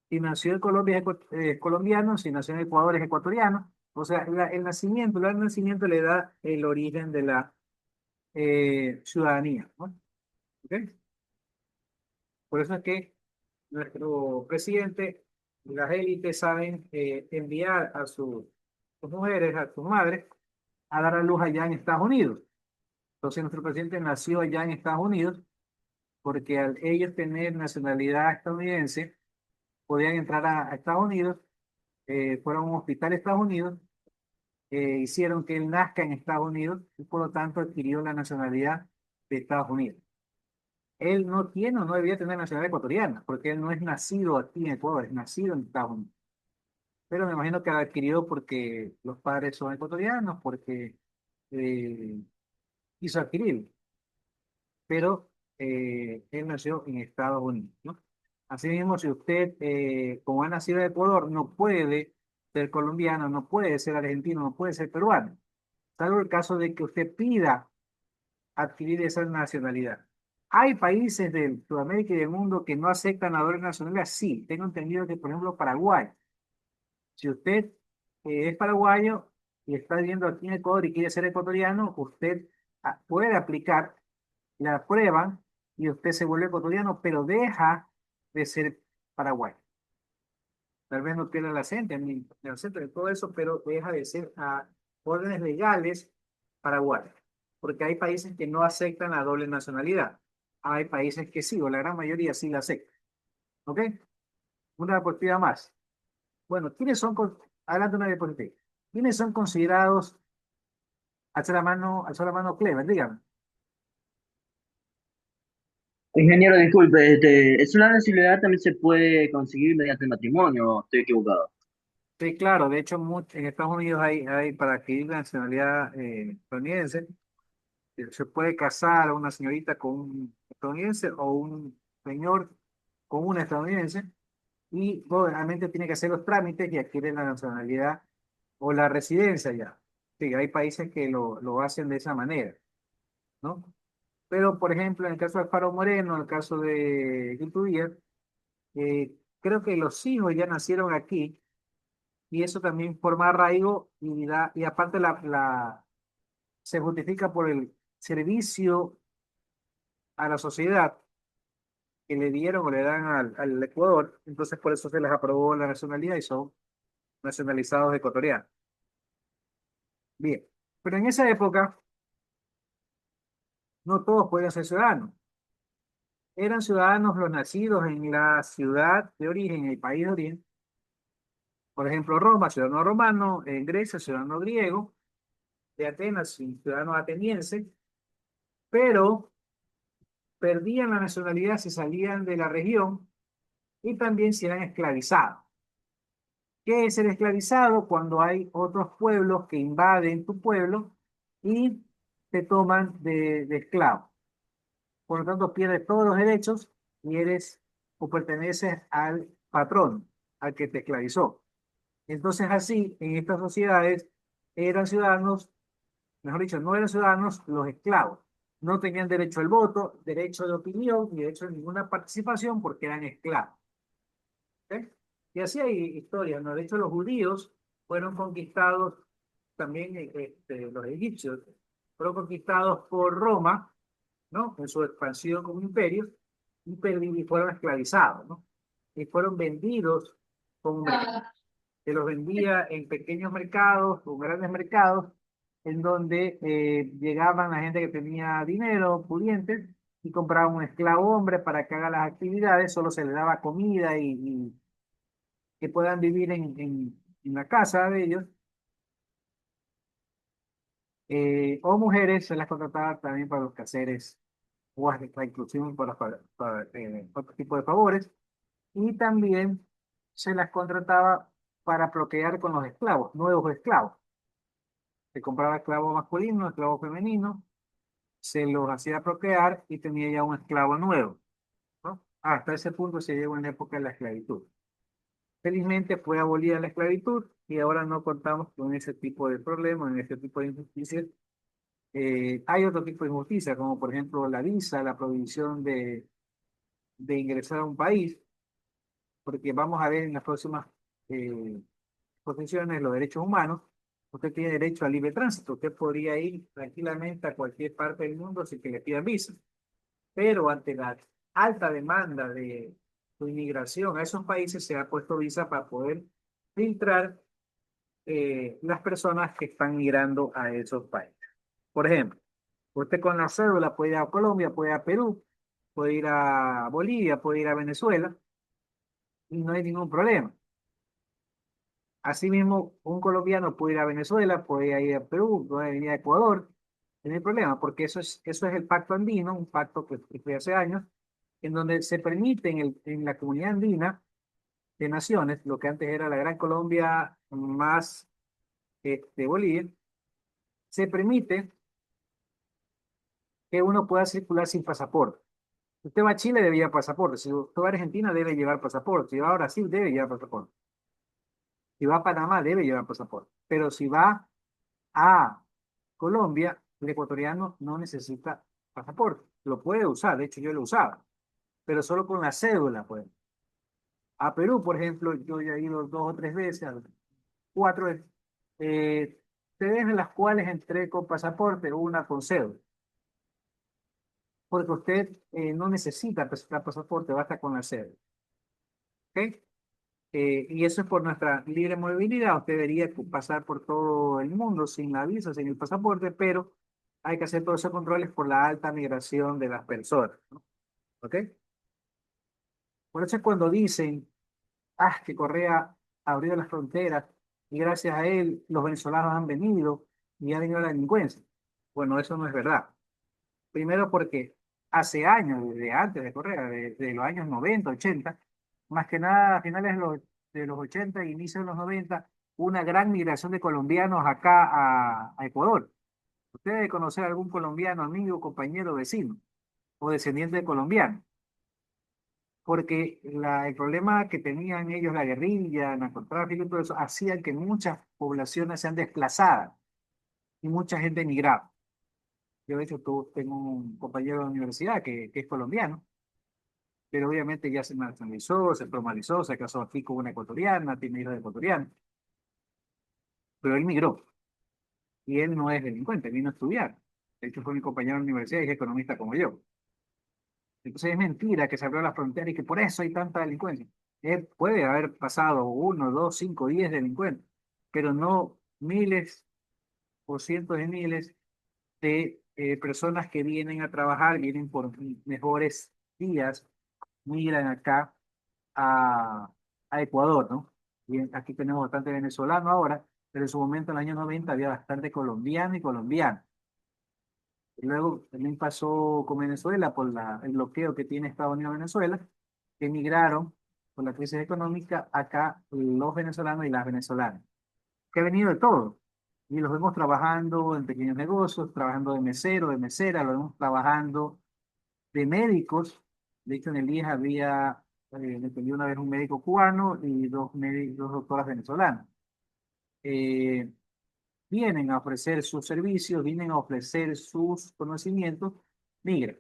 Si nació en Colombia, es colombiano. Si nació en Ecuador, es ecuatoriano. O sea, el nacimiento, el nacimiento le da el origen de la ciudadanía, ¿no? ¿Ok? Por eso es que nuestro presidente y las élites saben enviar a sus mujeres, a sus madres, a dar a luz allá en Estados Unidos. Entonces, nuestro presidente nació allá en Estados Unidos porque al ellos tener nacionalidad estadounidense, podían entrar a Estados Unidos, fueron a un hospital de Estados Unidos, hicieron que él nazca en Estados Unidos y por lo tanto adquirió la nacionalidad de Estados Unidos. Él no tiene o no debía tener nacionalidad ecuatoriana, porque él no es nacido aquí en Ecuador, es nacido en Estados Unidos. Pero me imagino que la adquirió porque los padres son ecuatorianos, porque eh, quiso adquirirlo. Pero él nació en Estados Unidos, ¿no? Asimismo, si usted, como ha nacido en Ecuador, no puede ser colombiano, no puede ser argentino, no puede ser peruano, salvo el caso de que usted pida adquirir esa nacionalidad. ¿Hay países de Sudamérica y del mundo que no aceptan la doble nacionalidad? Sí, tengo entendido que, por ejemplo, Paraguay. Si usted es paraguayo y está viviendo aquí en Ecuador y quiere ser ecuatoriano, usted puede aplicar, la prueba y usted se vuelve ecuatoriano, pero deja de ser paraguayo. Tal vez no pierde el acento de todo eso, pero deja de ser a órdenes legales paraguayos. Porque hay países que no aceptan la doble nacionalidad. Hay países que sí, o la gran mayoría sí la aceptan. ¿Ok? Una diapositiva más. Bueno, adelante una diapositiva. ¿Quiénes son considerados, alzar la mano Clever, dígame? Ingeniero, disculpe, ¿es una nacionalidad también se puede conseguir mediante el matrimonio? ¿O estoy equivocado? Sí, claro, de hecho en Estados Unidos hay para adquirir la nacionalidad estadounidense, se puede casar a una señorita con un estadounidense o un señor con una estadounidense y bueno, realmente tiene que hacer los trámites y adquiere la nacionalidad o la residencia ya. Sí, hay países que lo hacen de esa manera, ¿no? Pero, por ejemplo, en el caso de Alfaro Moreno, en el caso de Youtuber, creo que los hijos ya nacieron aquí y eso también forma arraigo y aparte se justifica por el servicio a la sociedad que le dieron o le dan al Ecuador, entonces por eso se les aprobó la nacionalidad y son nacionalizados ecuatorianos. Bien, pero en esa época no todos podían ser ciudadanos. Eran ciudadanos los nacidos en la ciudad de origen, en el país de origen. Por ejemplo, Roma, ciudadano romano; en Grecia, ciudadano griego; de Atenas, ciudadano ateniense, pero perdían la nacionalidad si salían de la región y también si eran esclavizados. ¿Qué es ser esclavizado? Cuando hay otros pueblos que invaden tu pueblo y te toman de esclavo. Por lo tanto, pierdes todos los derechos y eres o perteneces al patrón, al que te esclavizó. Entonces, así, en estas sociedades eran ciudadanos, mejor dicho, no eran ciudadanos los esclavos. No tenían derecho al voto, derecho de opinión ni derecho a ninguna participación porque eran esclavos. ¿Ok? Y así hay historias, ¿no? De hecho, los judíos fueron conquistados, también los egipcios, fueron conquistados por Roma, ¿no? En su expansión como imperio, y fueron esclavizados, ¿no? Y fueron vendidos como que los vendía en pequeños mercados o grandes mercados, en donde llegaban la gente que tenía dinero, pudientes, y compraban un esclavo hombre para que haga las actividades, solo se le daba comida y que puedan vivir en la casa de ellos, o mujeres se las contrataba también para los quehaceres o hasta inclusive para otro tipo de favores, y también se las contrataba para procrear con los esclavos, nuevos esclavos. Se compraba esclavo masculino, esclavo femenino, se los hacía procrear y tenía ya un esclavo nuevo, ¿no? Hasta ese punto se llegó en la época de la esclavitud. Felizmente fue abolida la esclavitud y ahora no contamos con ese tipo de problemas, en ese tipo de injusticias. Hay otro tipo de injusticia, como por ejemplo la visa, la prohibición de ingresar a un país, porque vamos a ver en las próximas eh, posiciones los derechos humanos. Usted tiene derecho a libre tránsito, usted podría ir tranquilamente a cualquier parte del mundo sin que le pidan visa, pero ante la alta demanda de su inmigración a esos países se ha puesto visa para poder filtrar las personas que están migrando a esos países. Por ejemplo, usted con la cédula puede ir a Colombia, puede ir a Perú, puede ir a Bolivia, puede ir a Venezuela y no hay ningún problema. Asimismo, un colombiano puede ir a Venezuela, puede ir a Perú, puede ir a Ecuador, no hay problema, porque eso es el Pacto Andino, un pacto que fue hace años, en donde se permite en la comunidad andina de naciones, lo que antes era la Gran Colombia más Bolivia, se permite que uno pueda circular sin pasaporte. Si usted va a Chile, debe llevar pasaporte. Si usted va a Argentina, debe llevar pasaporte. Si va a Brasil, debe llevar pasaporte. Si va a Panamá, debe llevar pasaporte. Pero si va a Colombia, el ecuatoriano no necesita pasaporte. Lo puede usar, de hecho yo lo usaba, pero solo con la cédula, pues. A Perú, por ejemplo, yo ya he ido 2 o 3 veces, 4 veces, sedes de las cuales entré con pasaporte, una con cédula, porque usted no necesita presentar pasaporte, basta con la cédula. ¿Ok? Y eso es por nuestra libre movilidad. Usted debería pasar por todo el mundo sin la visa, sin el pasaporte, pero hay que hacer todos esos controles por la alta migración de las personas, ¿no? ¿Ok? Por eso es cuando dicen, que Correa abrió las fronteras y gracias a él los venezolanos han venido y ha venido la delincuencia. Bueno, eso no es verdad. Primero porque hace años, desde antes de Correa, de los años 90, 80, más que nada a finales de los 80 e inicio de los 90, una gran migración de colombianos acá a Ecuador. Usted debe conocer algún colombiano, amigo, compañero, vecino o descendiente de colombiano, porque el problema que tenían ellos, la guerrilla, el narcotráfico y todo eso, hacían que muchas poblaciones sean desplazadas y mucha gente emigraba. Yo, de hecho, tengo un compañero de la universidad que es colombiano, pero obviamente ya se nacionalizó, se formalizó, se casó aquí con una ecuatoriana, tiene hijos de ecuatorianos, pero él migró y él no es delincuente, vino a estudiar. De hecho, fue mi compañero de la universidad y es economista como yo. Entonces es mentira que se abrió la frontera y que por eso hay tanta delincuencia. Puede haber pasado 1, 2, 5, 10 delincuentes, pero no miles o cientos de miles de personas que vienen a trabajar, vienen por mejores días, migran acá a Ecuador, ¿no? Y aquí tenemos bastante venezolano ahora, pero en su momento, en los años 90, había bastante colombiano y colombiano. Y luego también pasó con Venezuela por el bloqueo que tiene Estados Unidos a Venezuela, que emigraron por la crisis económica acá los venezolanos y las venezolanas, que ha venido de todo. Y los vemos trabajando en pequeños negocios, trabajando de mesero, de mesera, los vemos trabajando de médicos. De hecho, en el IES había, me atendió una vez un médico cubano y dos doctoras venezolanas. Eh, Vienen a ofrecer sus servicios, vienen a ofrecer sus conocimientos, migran.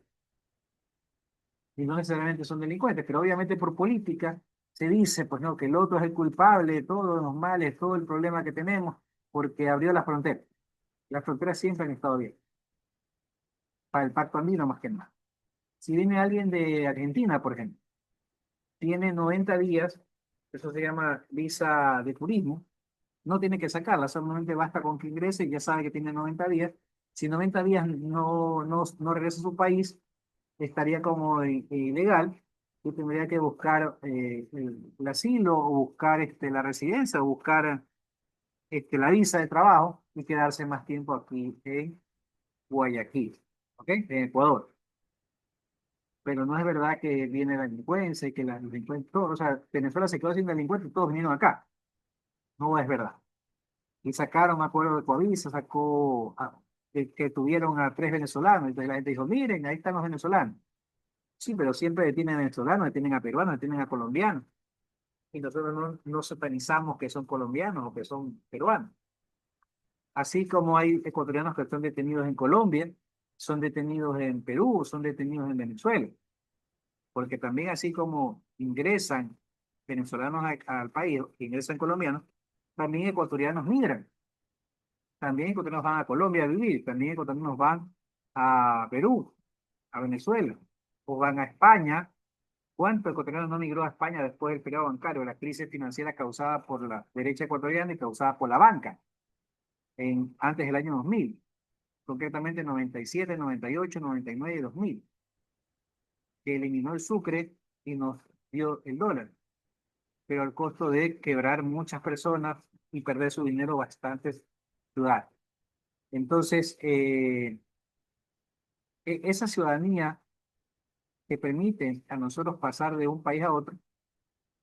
Y no necesariamente son delincuentes, pero obviamente por política se dice, pues no, que el otro es el culpable de todos los males, todo el problema que tenemos, porque abrió la frontera. Las fronteras siempre han estado bien, para el pacto andino más que nada. Si viene alguien de Argentina, por ejemplo, tiene 90 días, eso se llama visa de turismo, no tiene que sacarla, solamente basta con que ingrese y ya sabe que tiene 90 días. Si 90 días no regresa a su país, estaría como ilegal y tendría que buscar el asilo o buscar la residencia o buscar la visa de trabajo y quedarse más tiempo aquí en Guayaquil, ¿ok? En Ecuador. Pero no es verdad que viene la delincuencia y que la delincuencia, o sea, Venezuela se quedó sin delincuentes y todos vinieron acá. No es verdad. Y sacaron, me acuerdo, de Coavisa, sacó que tuvieron a 3 venezolanos. Entonces la gente dijo, miren, ahí están los venezolanos. Sí, pero siempre detienen a venezolanos, detienen a peruanos, detienen a colombianos. Y nosotros no satanizamos que son colombianos o que son peruanos. Así como hay ecuatorianos que son detenidos en Colombia, son detenidos en Perú, son detenidos en Venezuela. Porque también así como ingresan venezolanos al país, ingresan colombianos, también ecuatorianos migran. También ecuatorianos van a Colombia a vivir, también ecuatorianos van a Perú, a Venezuela, o van a España. ¿Cuántos ecuatorianos no migró a España después del periodo bancario, la crisis financiera causada por la derecha ecuatoriana y causada por la banca antes del año 2000, concretamente 97, 98, 99 y 2000, que eliminó el sucre y nos dio el dólar, pero al costo de quebrar muchas personas y perder su dinero bastantes ciudadanos. Entonces, esa ciudadanía que permite a nosotros pasar de un país a otro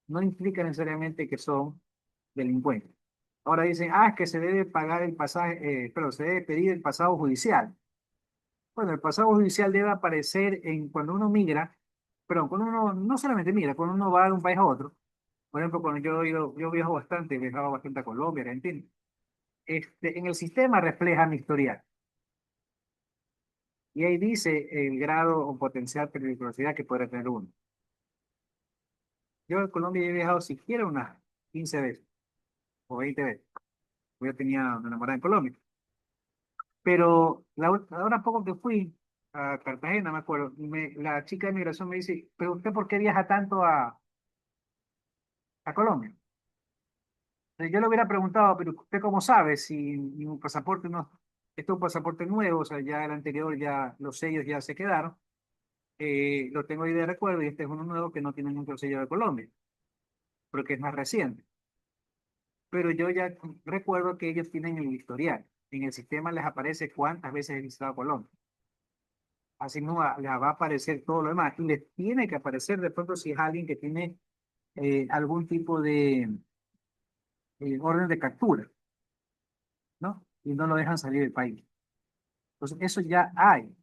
no implica necesariamente que son delincuentes. Ahora dicen, es que se debe pagar el pasaje, pero se debe pedir el pasado judicial. Bueno, el pasado judicial debe aparecer cuando uno migra, pero cuando uno no solamente migra, cuando uno va de un país a otro. Por ejemplo, cuando yo viajo bastante, he viajado bastante a Colombia, Argentina. En el sistema refleja mi historial. Y ahí dice el grado o potencial peligrosidad que puede tener uno. Yo en Colombia he viajado siquiera unas 15 veces o 20 veces. Yo tenía una enamorada en Colombia. Pero ahora poco que fui a Cartagena, me acuerdo, la chica de migración me dice, pero ¿usted por qué viaja tanto a Colombia? Yo le hubiera preguntado, pero ¿usted cómo sabe si mi pasaporte no, este es un pasaporte nuevo, o sea, ya el anterior, ya los sellos ya se quedaron, lo tengo ahí de recuerdo y este es uno nuevo que no tiene ningún sello de Colombia, porque es más reciente. Pero yo ya recuerdo que ellos tienen el historial. En el sistema les aparece cuántas veces he visitado Colombia. Así no les va a aparecer todo lo demás. Y les tiene que aparecer de pronto si es alguien que tiene algún tipo de orden de captura, ¿no? Y no lo dejan salir del país. Entonces, eso ya hay.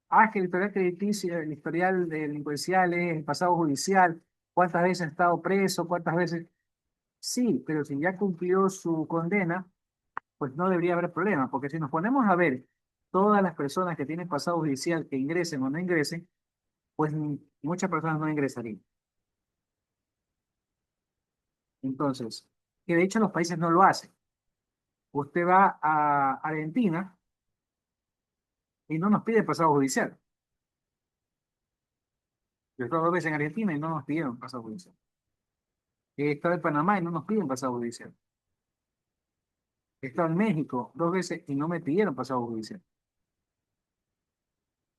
Ah, que el historial crediticio, el historial delincuencial es el pasado judicial, cuántas veces ha estado preso, cuántas veces. Sí, pero si ya cumplió su condena, pues no debería haber problema, porque si nos ponemos a ver todas las personas que tienen pasado judicial que ingresen o no ingresen, pues muchas personas no ingresarían. Entonces, que de hecho los países no lo hacen. Usted va a Argentina y no nos pide pasado judicial. Yo he estado 2 veces en Argentina y no nos pidieron pasado judicial. He estado en Panamá y no nos piden pasado judicial. He estado en México 2 veces y no me pidieron pasado judicial.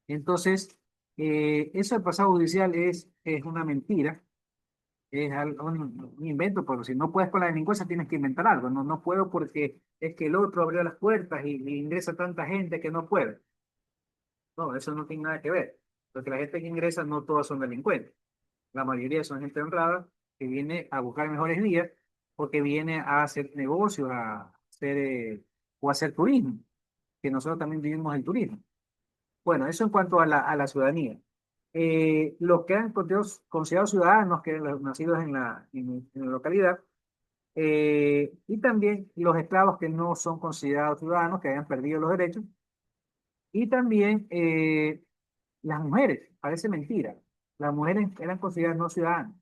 Entonces, eso del pasado judicial es una mentira, es un invento, porque si no puedes con la delincuencia tienes que inventar algo. No, no puedo porque es que el otro abrió las puertas y ingresa tanta gente que no puede. No, eso no tiene nada que ver. Porque la gente que ingresa no todos son delincuentes. La mayoría son gente honrada que viene a buscar mejores días porque viene a hacer negocios, a hacer, o a hacer turismo, que nosotros también vivimos el turismo. Bueno, eso en cuanto a la ciudadanía. Los que han considerado ciudadanos, que eran los nacidos en la localidad, y también los esclavos que no son considerados ciudadanos, que hayan perdido los derechos, y también las mujeres, parece mentira, las mujeres eran consideradas no ciudadanas.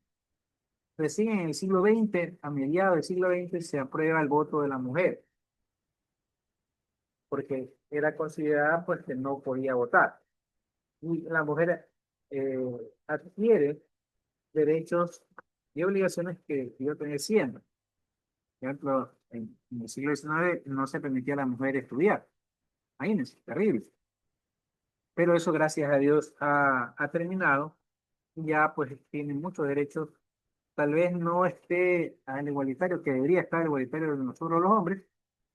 Recién en el siglo XX, a mediados del siglo XX, se aprueba el voto de la mujer, porque era considerada pues que no podía votar. Y la mujer adquiere derechos y obligaciones que yo tenía siempre. Por ejemplo, en el siglo XIX no se permitía a la mujer estudiar. Imagínense, terrible. Pero eso, gracias a Dios, ha terminado. Ya pues tiene muchos derechos. Tal vez no esté al igualitario que debería estar al igualitario de nosotros los hombres,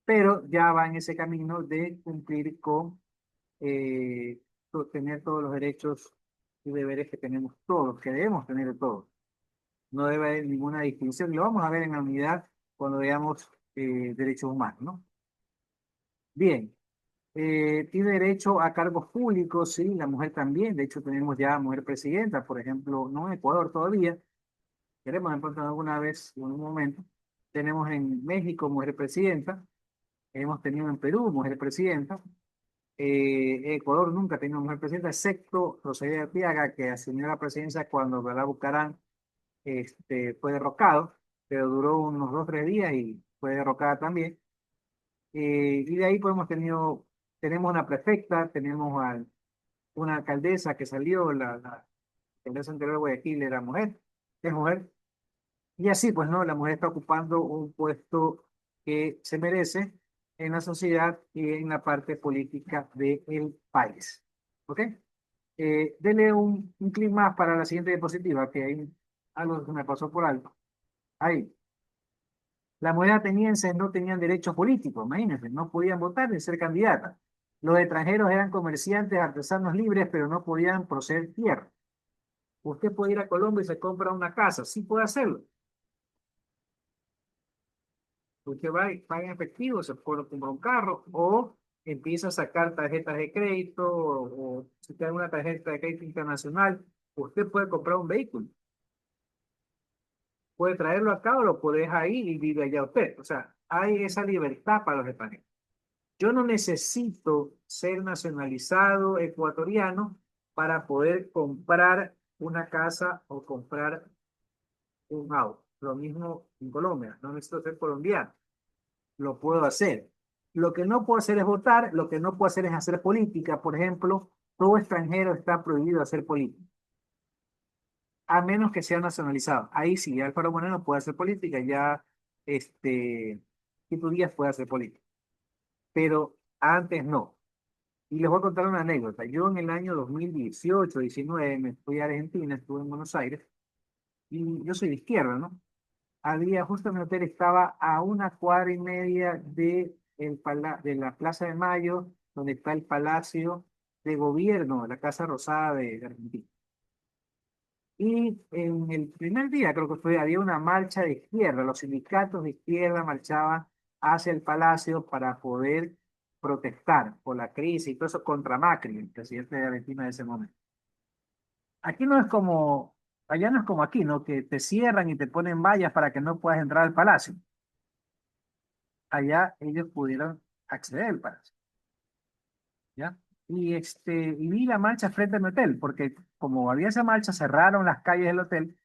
pero ya va en ese camino de cumplir con tener todos los derechos y deberes que tenemos todos, que debemos tener todos. No debe haber ninguna distinción. Lo vamos a ver en la unidad cuando veamos derechos humanos, ¿no? Bien, tiene derecho a cargos públicos, sí, la mujer también. De hecho, tenemos ya mujer presidenta, por ejemplo, no en Ecuador todavía. Queremos encontrar alguna vez, en un momento. Tenemos en México mujer presidenta. Hemos tenido en Perú mujer presidenta. Ecuador nunca ha tenido mujer presidenta, excepto Rosalía Arteaga, que asumió la presidencia cuando Blas Bucarán fue derrocado, pero duró unos 2 o 3 días y fue derrocada también. Y de ahí pues tenemos una prefecta, tenemos una alcaldesa que salió, la alcaldesa anterior de Guayaquil era mujer, es mujer. Y así pues, ¿no? La mujer está ocupando un puesto que se merece en la sociedad y en la parte política del país. ¿Ok? Dele un clic más para la siguiente diapositiva, que hay algo que me pasó por alto. Ahí. Las mujeres atenienses no tenían derechos políticos, imagínense, no podían votar ni ser candidatas. Los extranjeros eran comerciantes, artesanos libres, pero no podían poseer tierra. Usted puede ir a Colombia y se compra una casa, sí puede hacerlo. Usted va y paga en efectivo, se puede comprar un carro, o empieza a sacar tarjetas de crédito, o si tiene una tarjeta de crédito internacional, usted puede comprar un vehículo. Puede traerlo acá o lo puede dejar ahí y vive allá usted. O sea, hay esa libertad para los extranjeros. Yo no necesito ser nacionalizado ecuatoriano para poder comprar una casa o comprar un auto. Lo mismo en Colombia. No necesito ser colombiano. Lo puedo hacer. Lo que no puedo hacer es votar. Lo que no puedo hacer es hacer política. Por ejemplo, todo extranjero está prohibido hacer política. A menos que sea nacionalizado. Ahí sí, ya Alfaro Moreno puede hacer política. Ya Tito Díaz puede hacer política. Pero antes no. Y les voy a contar una anécdota. Yo en el año 2018, 19, me fui a Argentina, estuve en Buenos Aires, y yo soy de izquierda, ¿no? Había, justo mi hotel estaba a 1 cuadra y media de la Plaza de Mayo, donde está el Palacio de Gobierno, la Casa Rosada de Argentina. Y en el primer día, creo que fue, había una marcha de izquierda. Los sindicatos de izquierda marchaban hacia el Palacio para poder protestar por la crisis y todo eso contra Macri, el presidente de Argentina de ese momento. Aquí no es como, allá no es como aquí, ¿no? Que te cierran y te ponen vallas para que no puedas entrar al Palacio. Allá ellos pudieron acceder al Palacio, ¿ya? Y vi la marcha frente a mi hotel, porque como había esa marcha, cerraron las calles del hotel.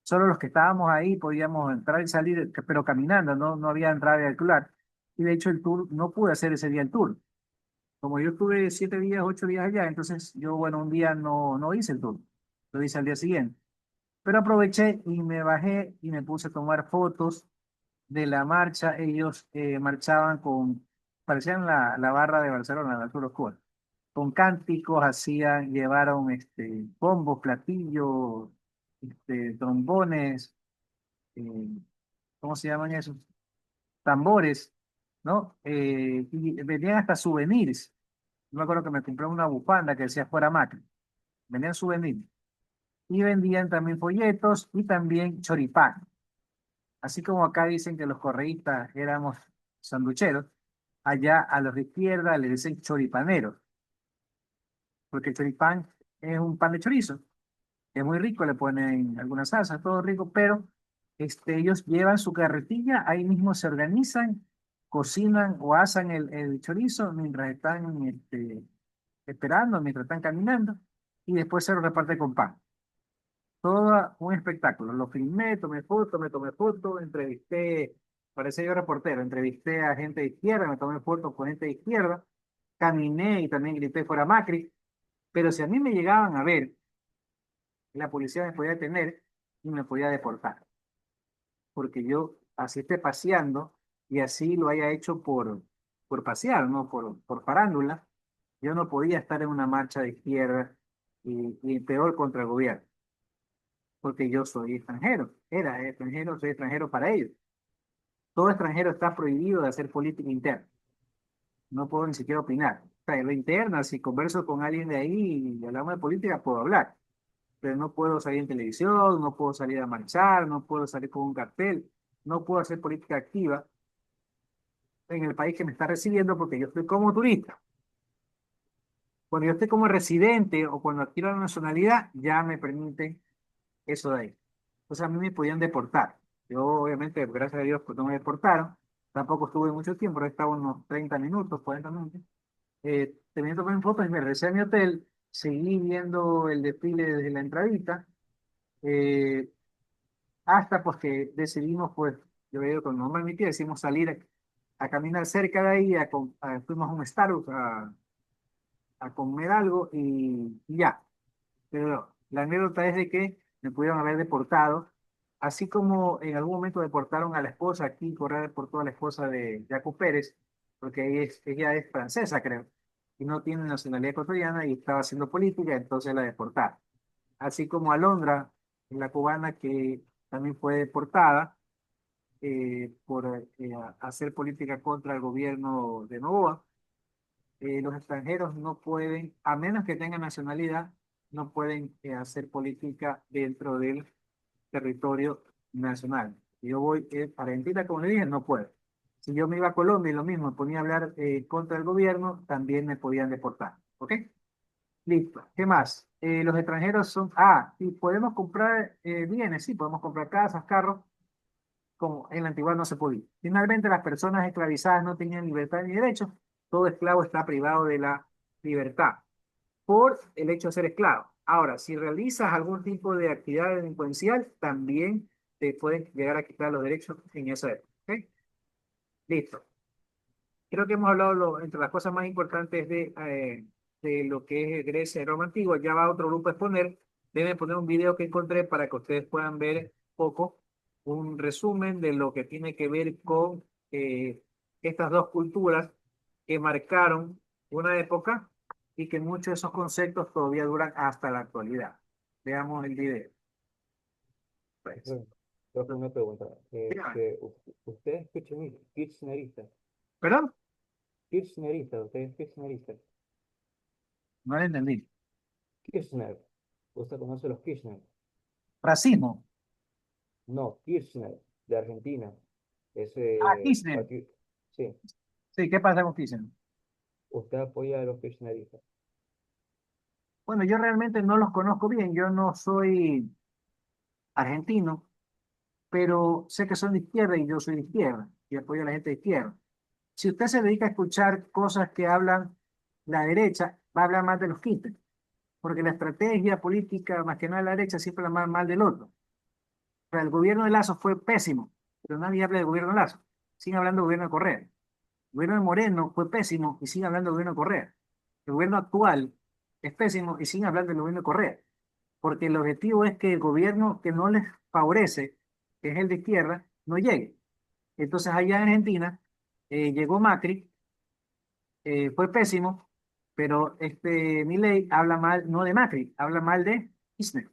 Solo los que estábamos ahí podíamos entrar y salir, pero caminando, no había entrada vehicular. Y de hecho el tour, no pude hacer ese día el tour. Como yo estuve 7 días, 8 días allá, entonces yo, bueno, un día no hice el tour. Lo hice al día siguiente. Pero aproveché y me bajé y me puse a tomar fotos de la marcha. Ellos marchaban parecían la barra de Barcelona, la Tour Oscura, con cánticos, llevaron bombos, platillos, trombones, eh, ¿cómo se llaman esos? Tambores, ¿no? Y vendían hasta souvenirs. Yo me acuerdo que me compré una bufanda que decía fuera Macri. Vendían souvenirs. Y vendían también folletos y también choripán. Así como acá dicen que los correístas éramos sanducheros, allá a los de izquierda le dicen choripaneros, porque el choripán es un pan de chorizo. Es muy rico, le ponen algunas salsas, todo rico, pero ellos llevan su carretilla, ahí mismo se organizan, cocinan o asan el chorizo mientras están esperando, mientras están caminando, y después se lo reparte con pan. Todo un espectáculo. Lo filmé, me tomé foto, entrevisté, parecía yo reportero, entrevisté a gente de izquierda, me tomé fotos con gente de izquierda, caminé y también grité fuera Macri, pero si a mí me llegaban a ver, la policía me podía detener y me podía deportar, porque yo así esté paseando y así lo haya hecho por pasear, no por farándula, yo no podía estar en una marcha de izquierda y peor contra el gobierno, porque yo soy extranjero, era extranjero, soy extranjero para ellos. Todo extranjero está prohibido de hacer política interna, no puedo ni siquiera opinar. O sea, en lo interna, si converso con alguien de ahí y hablamos de política, puedo hablar, pero no puedo salir en televisión, no puedo salir a marchar, no puedo salir con un cartel, no puedo hacer política activa en el país que me está recibiendo porque yo estoy como turista. Cuando yo estoy como residente o cuando adquiero la nacionalidad, ya me permiten eso de ahí. Entonces a mí me podían deportar. Yo obviamente, gracias a Dios, pues no me deportaron. Tampoco estuve mucho tiempo, pero estaba unos 30 minutos, 40 minutos. Terminé tomando fotos y me regresé a mi hotel, seguí viendo el desfile desde la entradita. eh, Hasta pues que decidimos, pues, yo veo con mi mamá y mi tía, decidimos salir a caminar cerca de ahí, fuimos a un Starbucks a comer algo y ya. Pero la anécdota es de que me pudieron haber deportado, así como en algún momento deportaron a la esposa, aquí Correa deportó a la esposa de Jaco Pérez, porque ella es francesa, creo, y no tiene nacionalidad ecuatoriana y estaba haciendo política, entonces la deportaron. Así como Alondra, la cubana que también fue deportada por hacer política contra el gobierno de Noboa. Los extranjeros no pueden, a menos que tengan nacionalidad, no pueden hacer política dentro del territorio nacional. Si yo voy para Argentina, como le dije, no puedo. Si yo me iba a Colombia y lo mismo, me ponía a hablar contra el gobierno, también me podían deportar. ¿Ok? Listo. ¿Qué más? Los extranjeros son, y podemos comprar bienes, sí, podemos comprar casas, carros, como en la antigüedad no se podía. Finalmente, las personas esclavizadas no tenían libertad ni derechos. Todo esclavo está privado de la libertad por el hecho de ser esclavo. Ahora, si realizas algún tipo de actividad delincuencial, también te pueden llegar a quitar los derechos en esa época. ¿Ok? Listo. Creo que hemos hablado entre las cosas más importantes de lo que es Grecia y Roma antigua. Ya va otro grupo a exponer. Deben poner un video que encontré para que ustedes puedan ver poco, un resumen de lo que tiene que ver con estas dos culturas que marcaron una época y que muchos de esos conceptos todavía duran hasta la actualidad. Veamos el video. Pues, Profe, una pregunta. dígame. ¿Usted es kirchnerista? ¿Perdón? Kirchnerista, usted es kirchnerista. No lo entendí. Kirchner. ¿Usted conoce los Kirchner? Racismo. No, Kirchner, de Argentina. Kirchner. Aquí, sí, Sí, ¿qué pasa con Kirchner? usted apoya a los kirchneristas. Bueno, yo realmente no los conozco bien, yo no soy argentino, pero sé que son de izquierda y yo soy de izquierda y apoyo a la gente de izquierda. Si usted se dedica a escuchar cosas que hablan la derecha, va a hablar más de los quites, porque la estrategia política, más que nada de la derecha, siempre habla mal del otro. O sea, el gobierno de Lazo fue pésimo, pero nadie habla del gobierno de Lazo. Siguen hablando del gobierno de Correa. El gobierno de Moreno fue pésimo y siguen hablando del gobierno de Correa. El gobierno actual es pésimo y siguen hablando del gobierno de Correa, porque el objetivo es que el gobierno que no les favorece, que es el de izquierda, no llegue. Entonces allá en Argentina llegó Macri, fue pésimo, pero este Milei habla mal, no de Macri, habla mal de Kirchner,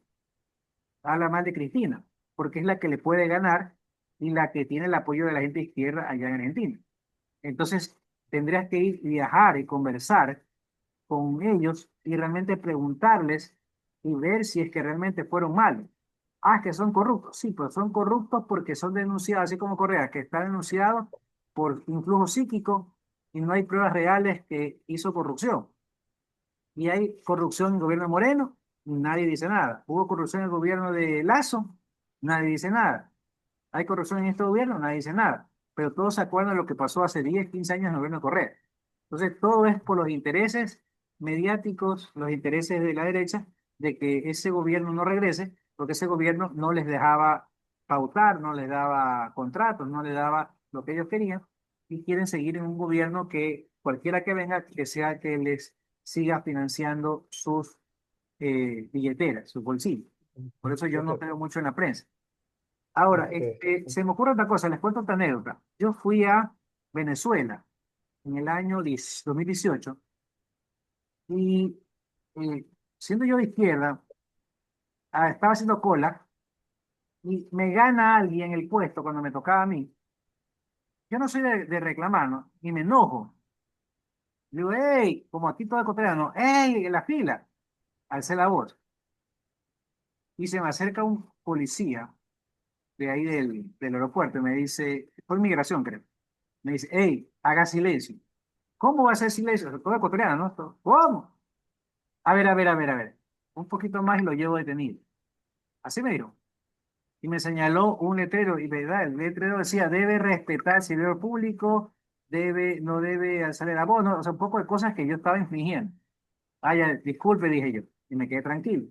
habla mal de Cristina, porque es la que le puede ganar y la que tiene el apoyo de la gente de izquierda allá en Argentina. Entonces tendrías que ir, viajar y conversar con ellos y realmente preguntarles y ver si es que realmente fueron malos. Ah, que son corruptos. Sí, pero son corruptos porque son denunciados, así como Correa, que está denunciado por influjo psíquico y no hay pruebas reales que hizo corrupción. Y hay corrupción en el gobierno de Moreno, y nadie dice nada. Hubo corrupción en el gobierno de Lazo, nadie dice nada. Hay corrupción en este gobierno, nadie dice nada. Pero todos se acuerdan de lo que pasó hace 10, 15 años en el gobierno de Correa. Entonces, todo es por los intereses mediáticos, los intereses de la derecha, de que ese gobierno no regrese, porque ese gobierno no les dejaba pautar, no les daba contratos, no les daba lo que ellos querían, y quieren seguir en un gobierno que cualquiera que venga, que sea que les siga financiando sus billeteras, sus bolsillos. Por eso yo no Profe, creo mucho en la prensa. Ahora, se me ocurre otra cosa, les cuento otra anécdota. Yo fui a Venezuela en el año 2018 y eh, siendo yo de izquierda, estaba haciendo cola y me gana alguien el puesto cuando me tocaba a mí. Yo no soy de reclamar, ¿no? Y me enojo. Digo, hey, como aquí todo ecuatoriano, hey, en la fila, alcé la voz. Y se me acerca un policía de ahí del aeropuerto y me dice, por migración creo, me dice, hey, haga silencio. ¿Cómo va a ser silencio? Todo ecuatoriano, ¿no? ¿Cómo? A ver, a ver, a ver, a ver. Un poquito más y lo llevo detenido. Así me dijo. Y me señaló un letrero, y verdad, el letrero decía, debe respetar el servidor público, no debe alzarle la voz, ¿no? O sea, un poco de cosas que yo estaba infringiendo. Ah, ya, disculpe, dije yo, y me quedé tranquilo.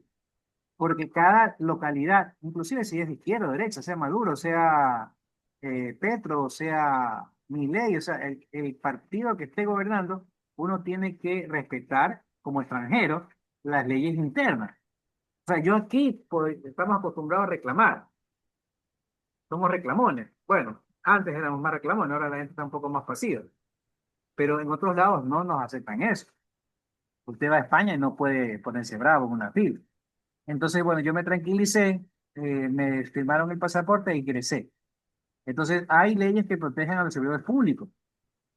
Porque cada localidad, inclusive si es de izquierda o derecha, sea Maduro, sea Petro, sea Milei, o sea, el partido que esté gobernando, uno tiene que respetar como extranjero las leyes internas. O sea, yo aquí estamos acostumbrados a reclamar, somos reclamones. Bueno, antes éramos más reclamones, ahora la gente está un poco más pasiva, pero en otros lados no nos aceptan eso. Usted va a España y no puede ponerse bravo en una fila. Entonces, bueno, yo me tranquilicé, me firmaron el pasaporte y ingresé. Entonces, hay leyes que protegen a los servidores públicos.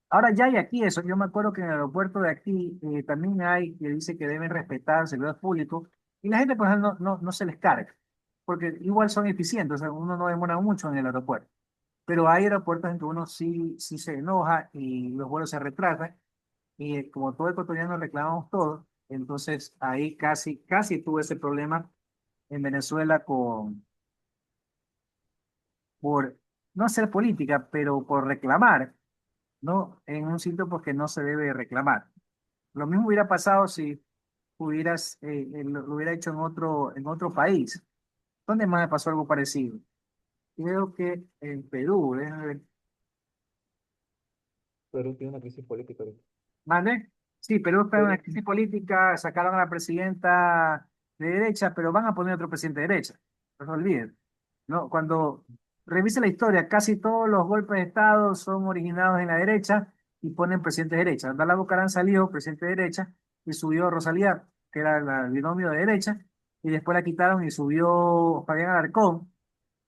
Ahora ya hay aquí eso. Yo me acuerdo que en el aeropuerto de aquí también hay que dice que deben respetar a los servidores públicos y la gente pues no se les carga, porque igual son eficientes, o sea, uno no demora mucho en el aeropuerto. Pero hay aeropuertos en que uno sí se enoja y los vuelos se retrasan y como todo ecuatoriano reclamamos todo, entonces ahí casi tuve ese problema en Venezuela por no hacer política, pero por reclamar, ¿no? En un sitio porque no se debe reclamar. Lo mismo hubiera pasado si lo hubiera hecho en otro país. ¿Dónde más me pasó algo parecido? Creo que en Perú, déjame ver. Perú tiene una crisis política ahorita. ¿Mande? Sí, Perú está en una Perú, crisis política, sacaron a la presidenta de derecha, pero van a poner otro presidente de derecha. No se olviden. ¿No? Cuando revise la historia, casi todos los golpes de Estado son originados en la derecha y ponen presidente de derecha. Abdalá Bucaram salió presidente de derecha y subió Rosalía, que era el binomio de derecha, y después la quitaron y subió Fabián Alarcón,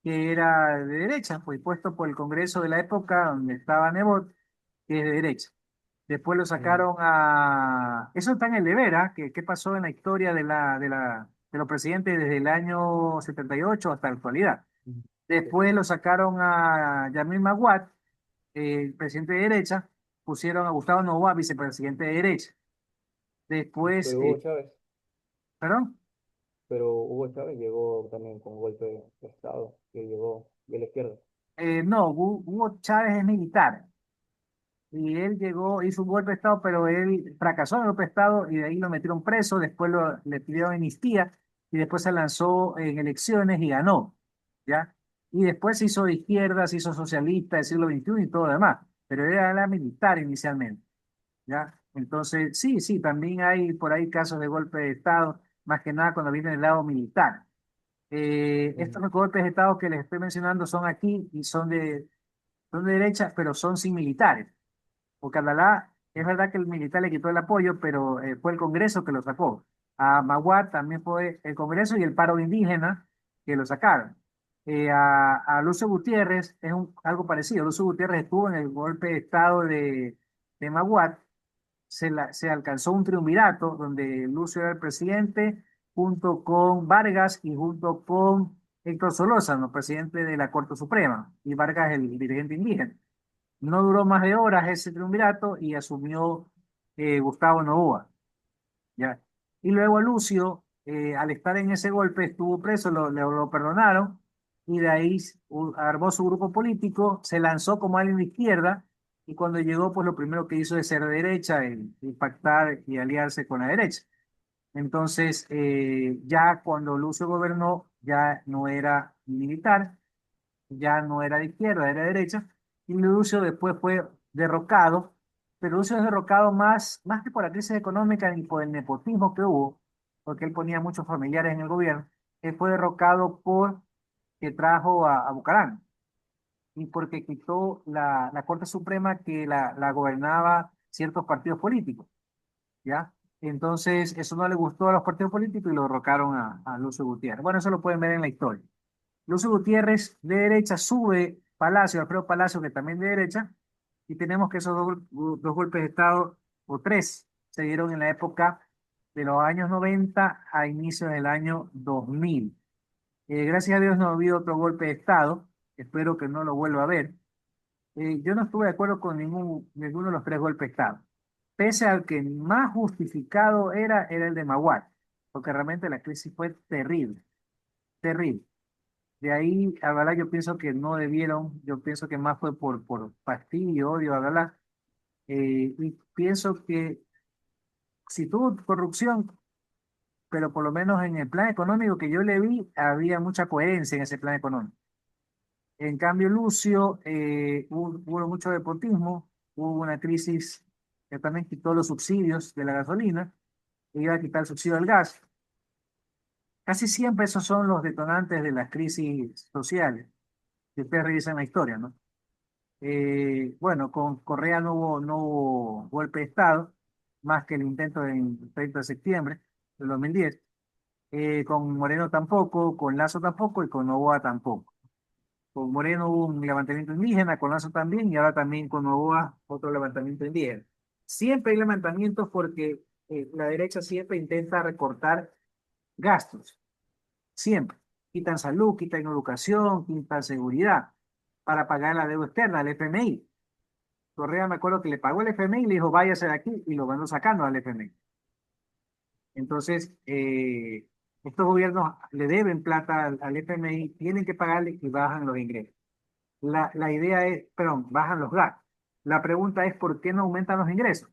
que era de derecha, fue puesto por el Congreso de la época donde estaba Nebot, que es de derecha. Después lo mm, sacaron a... Eso está en el deber, ¿ah? ¿Qué pasó en la historia de la de los presidentes desde el año 78 hasta la actualidad. Ujú. Después lo sacaron a Yamil Maguad, presidente de derecha, pusieron a Gustavo Noboa, vicepresidente de derecha. Después, Pero Hugo Chávez, ¿perdón? pero Hugo Chávez llegó también con golpe de Estado, que llegó de la izquierda. No, Hugo Chávez es militar. Y él llegó, hizo un golpe de Estado, pero él fracasó en el golpe de Estado y de ahí lo metieron preso, después le pidieron amnistía y después se lanzó en elecciones y ganó, ¿ya? Y después se hizo de izquierda, se hizo socialista del siglo XXI y todo lo demás, pero él era militar inicialmente, ¿ya? Entonces, sí, sí, también hay por ahí casos de golpe de Estado, más que nada cuando viene del lado militar. Ujú. Estos golpes de Estado que les estoy mencionando son aquí y son de derecha, pero son sin militares. Porque a Lalá es verdad que el militar le quitó el apoyo, pero fue el Congreso que lo sacó. A Maguad también fue el Congreso y el paro indígena que lo sacaron. A Lucio Gutiérrez es algo parecido. Lucio Gutiérrez estuvo en el golpe de Estado de Maguad. Se alcanzó un triunvirato donde Lucio era el presidente junto con Vargas y junto con Héctor Solórzano, presidente de la Corte Suprema, y Vargas el dirigente indígena. No duró más de horas ese triunvirato y asumió Gustavo Noboa, ¿ya? Y luego a Lucio, al estar en ese golpe, estuvo preso, lo perdonaron y de ahí armó su grupo político, se lanzó como alguien de izquierda y cuando llegó, pues lo primero que hizo es ser de derecha y pactar y aliarse con la derecha. Entonces, ya cuando Lucio gobernó, ya no era militar, ya no era de izquierda, era de derecha, y Lucio después fue derrocado, pero Lucio es derrocado más que por la crisis económica ni por el nepotismo que hubo, porque él ponía muchos familiares en el gobierno, él fue derrocado por que trajo a Bucaram y porque quitó la Corte Suprema que la gobernaba ciertos partidos políticos, ¿ya? Entonces, eso no le gustó a los partidos políticos y lo derrocaron a Lucio Gutiérrez. Bueno, eso lo pueden ver en la historia. Lucio Gutiérrez de derecha sube Palacio, Alfredo Palacio, que también de derecha, y tenemos que esos dos golpes de Estado, o tres, se dieron en la época de los años 90 a inicios del año 2000. Gracias a Dios no ha habido otro golpe de Estado, espero que no lo vuelva a ver. Yo no estuve de acuerdo con ninguno de los tres golpes de Estado, pese al que más justificado era el de Maguad, porque realmente la crisis fue terrible, terrible. De ahí, a Abdalá, yo pienso que no debieron, yo pienso que más fue por fastidio, odio a Abdalá, y pienso que si tuvo corrupción, pero por lo menos en el plan económico que yo le vi, había mucha coherencia en ese plan económico. En cambio, Lucio, hubo mucho nepotismo, hubo una crisis que también quitó los subsidios de la gasolina, e iba a quitar el subsidio del gas. Casi siempre esos son los detonantes de las crisis sociales, si ustedes revisan la historia, ¿no? Bueno, con Correa no hubo golpe de Estado, más que el intento del 30 de septiembre del 2010. Con Moreno tampoco, con Lazo tampoco y con Noboa tampoco. Con Moreno hubo un levantamiento indígena, con Lazo también y ahora también con Noboa otro levantamiento indígena. Siempre hay levantamientos porque la derecha siempre intenta recortar gastos, siempre. Quitan salud, quitan educación, quitan seguridad para pagar la deuda externa, el FMI. Correa me acuerdo que le pagó el FMI y le dijo, váyase de aquí, y lo van sacando al FMI. Entonces, estos gobiernos le deben plata al FMI, tienen que pagarle y bajan los ingresos. La idea es, perdón, bajan los gastos. La pregunta es, ¿por qué no aumentan los ingresos?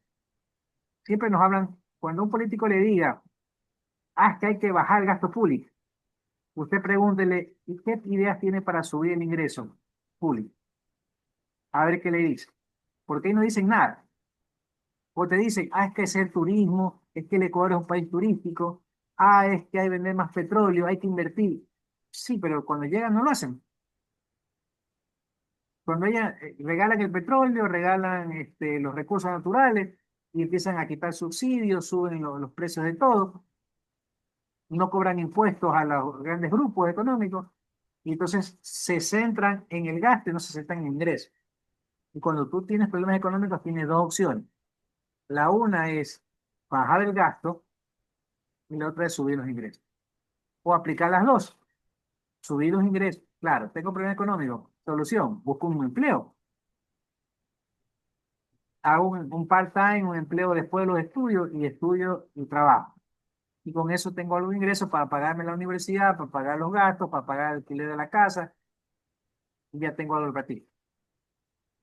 Siempre nos hablan, cuando un político le diga, es que hay que bajar el gasto público, usted pregúntele, ¿y qué ideas tiene para subir el ingreso público? A ver qué le dice. Porque ahí no dicen nada. O te dicen, es que es el turismo, es que el Ecuador es un país turístico, es que hay que vender más petróleo, hay que invertir. Sí, pero cuando llegan no lo hacen. Cuando ellas regalan el petróleo, regalan los recursos naturales y empiezan a quitar subsidios, suben los precios de todo, no cobran impuestos a los grandes grupos económicos y entonces se centran en el gasto y no se centran en el ingreso. Y cuando tú tienes problemas económicos, tienes dos opciones. La una es bajar el gasto y la otra es subir los ingresos. o aplicar las dos. Subir los ingresos. Claro, tengo problema económico. Solución, busco un empleo. Hago un part-time, un empleo después de los estudios y estudio y trabajo. Y con eso tengo algún ingreso para pagarme la universidad, para pagar los gastos, para pagar el alquiler de la casa. Y ya tengo algo para ti.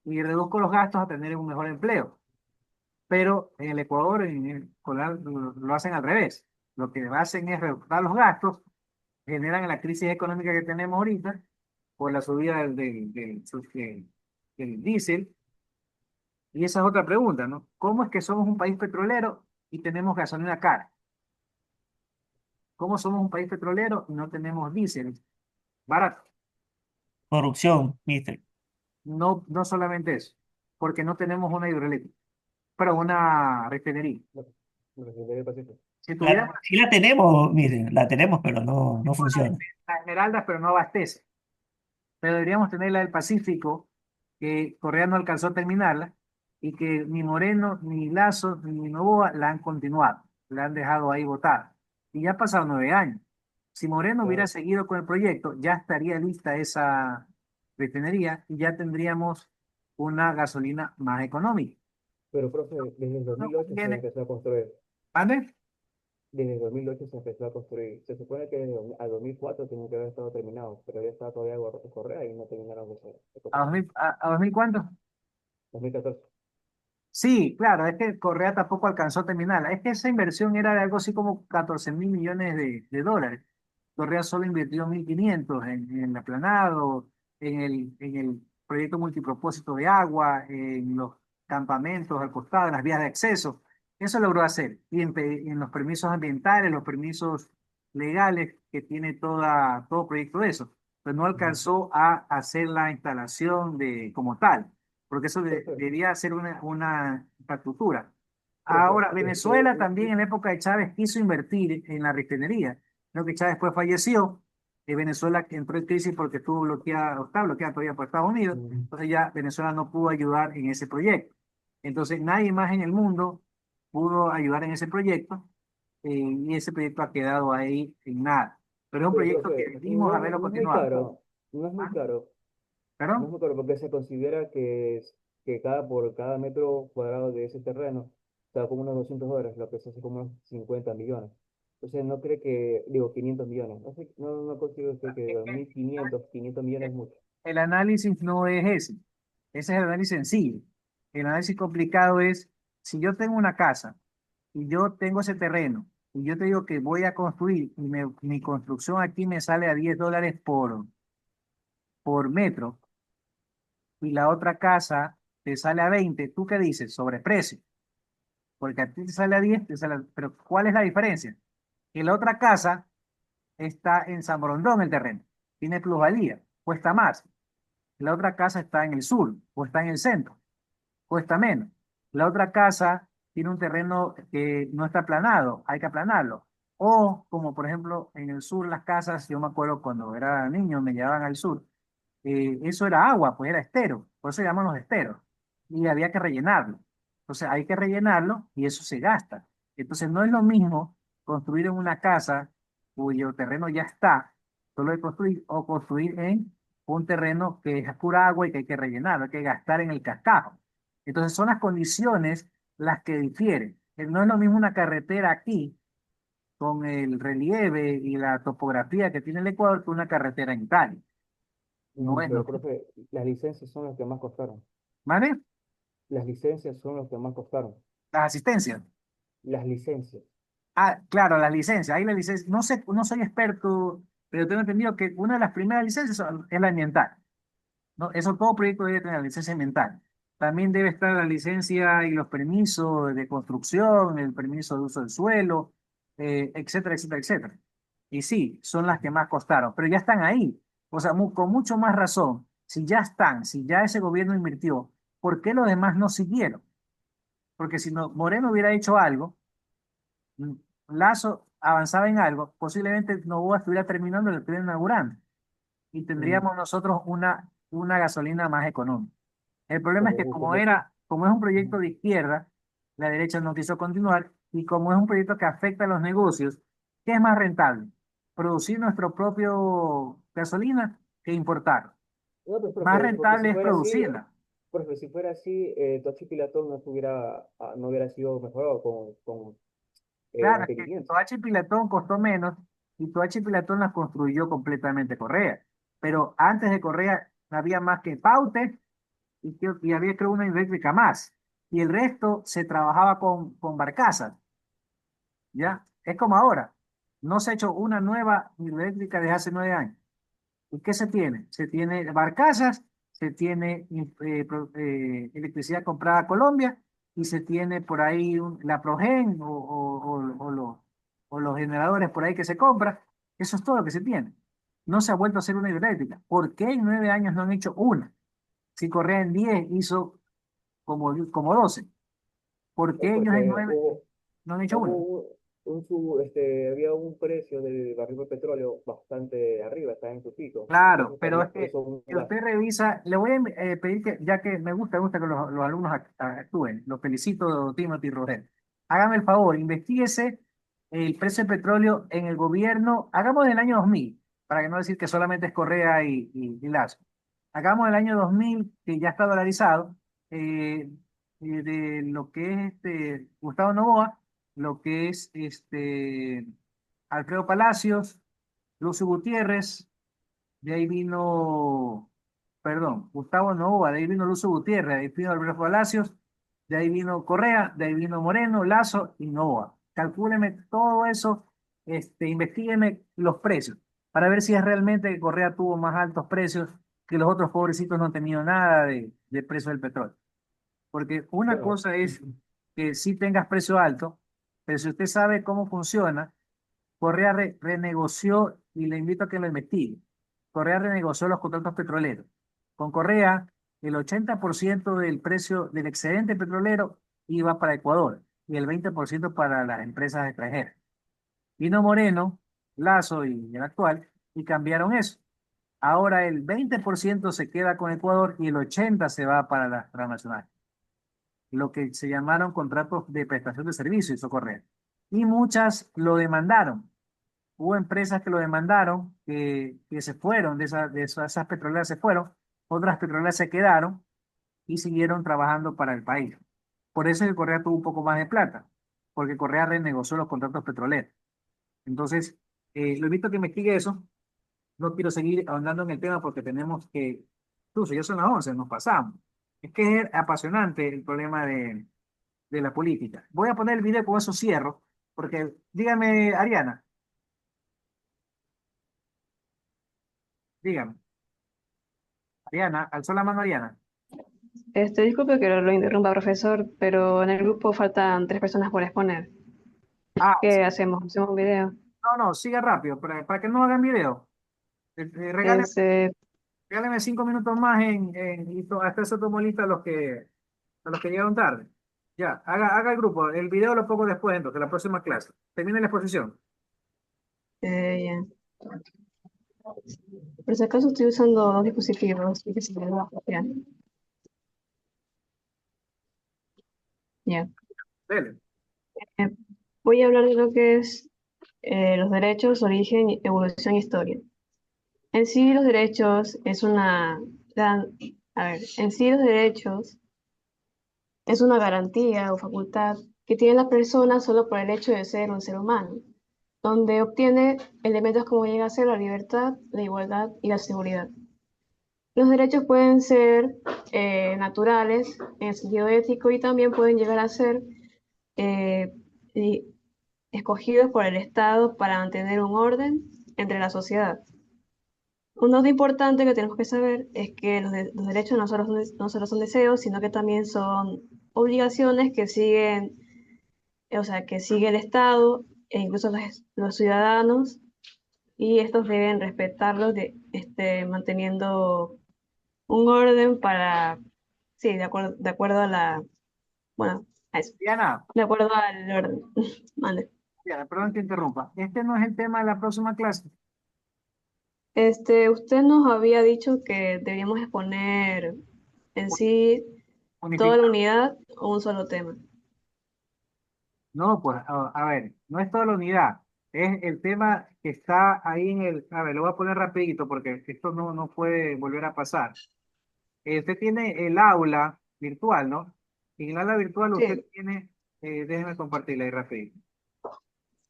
Y reduzco los gastos a tener un mejor empleo. Pero en el Ecuador, en el Colal, lo hacen al revés. Lo que hacen es reducir los gastos, generan la crisis económica que tenemos ahorita por la subida del diésel. Y esa es otra pregunta, ¿no? ¿Cómo es que somos un país petrolero y tenemos gasolina cara? ¿Cómo somos un país petrolero y no tenemos diésel barato? Corrupción, mister. No, no solamente eso, porque no tenemos una hidroeléctrica, pero una refinería. La Refinería del Pacífico. Si tuviéramos Sí la tenemos, miren, la tenemos, pero no funciona. la Esmeralda, pero no abastece. Pero deberíamos tener la del Pacífico, que Correa no alcanzó a terminarla, y que ni Moreno, ni Lazo, ni Noboa la han continuado, la han dejado ahí botada. Y ya han pasado 9 años. Si Moreno hubiera Claro. seguido con el proyecto, ya estaría lista esa refinería y ya tendríamos una gasolina más económica. Pero, profe, desde el No 2008 se conviene. empezó a construir. ¿Vale? Desde el 2008 se empezó a construir. Se supone que al 2004 tenía que haber estado terminado, pero ya estaba todavía Correa y no terminaron de ¿A construir. 2000, a 2000 cuánto? 2014. Sí, claro, es que Correa tampoco alcanzó a terminarla. Es que esa inversión era de algo así como 14.000 millones de dólares. Correa solo invirtió 1.500 en el aplanado, en el proyecto multipropósito de agua, en los campamentos al costado, en las vías de acceso. Eso logró hacer. Y en los permisos ambientales, los permisos legales que tiene todo proyecto de eso. Pero no Ujú. alcanzó a hacer la instalación como tal, porque eso Profe, debía ser una infraestructura. profe, Ahora, Venezuela también en la época de Chávez quiso invertir en la refinería. Creo que Chávez después falleció. Y Venezuela entró en crisis porque estuvo bloqueada, o está bloqueada todavía por Estados Unidos. ujú. Entonces ya Venezuela no pudo ayudar en ese proyecto. Entonces nadie más en el mundo pudo ayudar en ese proyecto y ese proyecto ha quedado ahí en nada. Pero es un Pero, proyecto que profe, debimos haberlo no es muy continuado. caro, no es muy ¿Ah? caro, no es ¿Perdón? muy caro porque se considera que por cada metro cuadrado de ese terreno está como unos $200, lo que se hace como unos 50 millones. Entonces, no cree que, digo, 500 millones. No considero usted que 500 millones es mucho. El análisis no es ese. Ese es el análisis sencillo. El análisis complicado es, si yo tengo una casa y yo tengo ese terreno y yo te digo que voy a construir y mi construcción aquí me sale a $10 por metro y la otra casa te sale a 20, ¿tú qué dices? Sobreprecio. Porque a ti te sale a 10, pero ¿cuál es la diferencia? Que la otra casa está en San Borondón el terreno, tiene plusvalía, cuesta más. La otra casa está en el sur o está en el centro, cuesta menos. La otra casa tiene un terreno que no está aplanado, hay que aplanarlo. O como por ejemplo en el sur las casas, yo me acuerdo cuando era niño, me llevaban al sur, eso era agua, pues era estero, por eso se llaman los esteros. Y había que rellenarlo. Entonces hay que rellenarlo y eso se gasta. Entonces no es lo mismo construir en una casa cuyo terreno ya está, solo de construir, o construir en un terreno que es pura agua y que hay que rellenarlo, hay que gastar en el cascajo. Entonces son las condiciones las que difieren. No es lo mismo una carretera aquí con el relieve y la topografía que tiene el Ecuador que una carretera en Italia. No es lo Pero, mismo. profe, las licencias son las que más costaron. ¿Vale? Las licencias son las que más costaron. Las asistencias. Las licencias. Ah, claro, las licencias. Ahí la licencia. No sé, no soy experto, pero tengo entendido que una de las primeras licencias es la ambiental. ¿No? Eso todo proyecto debe tener la licencia ambiental. También debe estar la licencia y los permisos de construcción, el permiso de uso del suelo, etcétera, etcétera, etcétera. Y sí, son las que más costaron, pero ya están ahí. O sea, con mucho más razón, si ya están, si ya ese gobierno invirtió, ¿por qué los demás no siguieron? Porque si no, Moreno hubiera hecho algo, mm, Lazo avanzaba en algo, posiblemente Noboa estuviera terminando, lo estuviera inaugurando y Mm, tendríamos nosotros una gasolina más económica. El problema es Porque que justo como es un ujú. proyecto de izquierda, la derecha no quiso continuar y como es un proyecto que afecta a los negocios, ¿qué es más rentable? producir nuestro propio gasolina que importar. No, pues, Más profe, porque si rentable es fuera así, producirla. profe, si fuera así, Tochi Pilatón no hubiera sido mejorado con Claro, es que mantenimiento. Toachi Pilatón costó menos y Toachi Pilatón las construyó completamente Correa. Pero antes de Correa había más que Paute y había creo una eléctrica más. Y el resto se trabajaba con barcazas, ¿ya? Es como ahora. No se ha hecho una nueva hidroeléctrica desde hace 9 años. ¿Y qué se tiene? Se tiene barcazas, se tiene electricidad comprada a Colombia y se tiene por ahí la Progen o los generadores por ahí que se compran. Eso es todo lo que se tiene. No se ha vuelto a hacer una hidroeléctrica. ¿Por qué en 9 años no han hecho una? Si Correa en 10 hizo como 12. ¿Por qué ellos en Porque 9 no han hecho hubo una? había un precio del barril de petróleo bastante arriba, está en su pico. Claro, Entonces pero también es que eso si usted revisa, le voy a pedir que, ya que me gusta que los alumnos actúen, los felicito, Timothy y Roger. Hágame el favor, investíguese el precio del petróleo en el gobierno, hagamos del año 2000 para que no decir que solamente es Correa y Lazo. Hagamos del año 2000 que ya está dolarizado, de lo que es Gustavo Noboa, lo que es Alfredo Palacios, Lucio Gutiérrez. De ahí vino, perdón, Gustavo Novoa, de ahí vino Lucio Gutiérrez, de ahí vino Alberto Palacios, de ahí vino Correa, de ahí vino Moreno, Lazo y Novoa. Calcúleme todo eso, investígueme los precios, para ver si es realmente que Correa tuvo más altos precios que los otros pobrecitos no han tenido nada de precio del petróleo. Porque una bueno, cosa es que sí tengas precio alto, pero si usted sabe cómo funciona, Correa renegoció, y le invito a que lo investigue. Correa renegoció los contratos petroleros. Con Correa, el 80% del precio del excedente petrolero iba para Ecuador y el 20% para las empresas extranjeras. Vino Moreno, Lazo y el actual y cambiaron eso. Ahora el 20% se queda con Ecuador y el 80% se va para las transnacionales. Lo que se llamaron contratos de prestación de servicios, hizo Correa. Y muchas lo demandaron. Hubo empresas que lo demandaron, que se fueron, esas petroleras se fueron, otras petroleras se quedaron y siguieron trabajando para el país. Por eso es que Correa tuvo un poco más de plata, porque Correa renegoció los contratos petroleros. Entonces, lo invito a que investigue eso. No quiero seguir ahondando en el tema porque tenemos que, incluso ya son las 11, nos pasamos. Es que es apasionante el problema de la política. Voy a poner el video, con eso cierro, porque dígame, Ariana, dígame. Ariana, alzó la mano Ariana. Disculpe que lo interrumpa, profesor, pero en el grupo faltan 3 personas por exponer. Ah, ¿Qué hacemos? ¿Hacemos un video? no, siga rápido, para que no hagan video. Regáleme, Este, regáleme 5 minutos más hasta eso tomo lista a los que llegaron tarde. Ya, haga el grupo. El video lo pongo después, entonces, la próxima clase. Termine la exposición. ya. Por si acaso estoy usando dos dispositivos y que se me va a copiar. Ya. Dele. Eh, Voy a hablar de lo que es los derechos, origen, evolución e historia. En sí, los derechos es en sí los derechos es una garantía o facultad que tiene la persona solo por el hecho de ser un ser humano, donde obtiene elementos como llega a ser la libertad, la igualdad y la seguridad. Los derechos pueden ser naturales en el sentido ético y también pueden llegar a ser eh, y- escogidos por el Estado para mantener un orden entre la sociedad. Un dato importante que tenemos que saber es que los derechos no solo son deseos, sino que también son obligaciones que siguen, o sea, que sigue el Estado e incluso los ciudadanos, y estos deben respetarlos manteniendo un orden para, sí, de acuerdo a bueno, a eso, Diana, de acuerdo al orden. Mande. Diana, perdón que interrumpa. Este no es el tema de la próxima clase. Usted nos había dicho que deberíamos exponer en sí toda la Unificar. unidad o un solo tema. No, pues, a ver, no es toda la unidad. Es el tema que está ahí en el... A ver, lo voy a poner rapidito porque esto no puede volver a pasar. Usted tiene el aula virtual, ¿no? En el aula virtual usted Sí, tiene... déjeme compartirla ahí rapidito.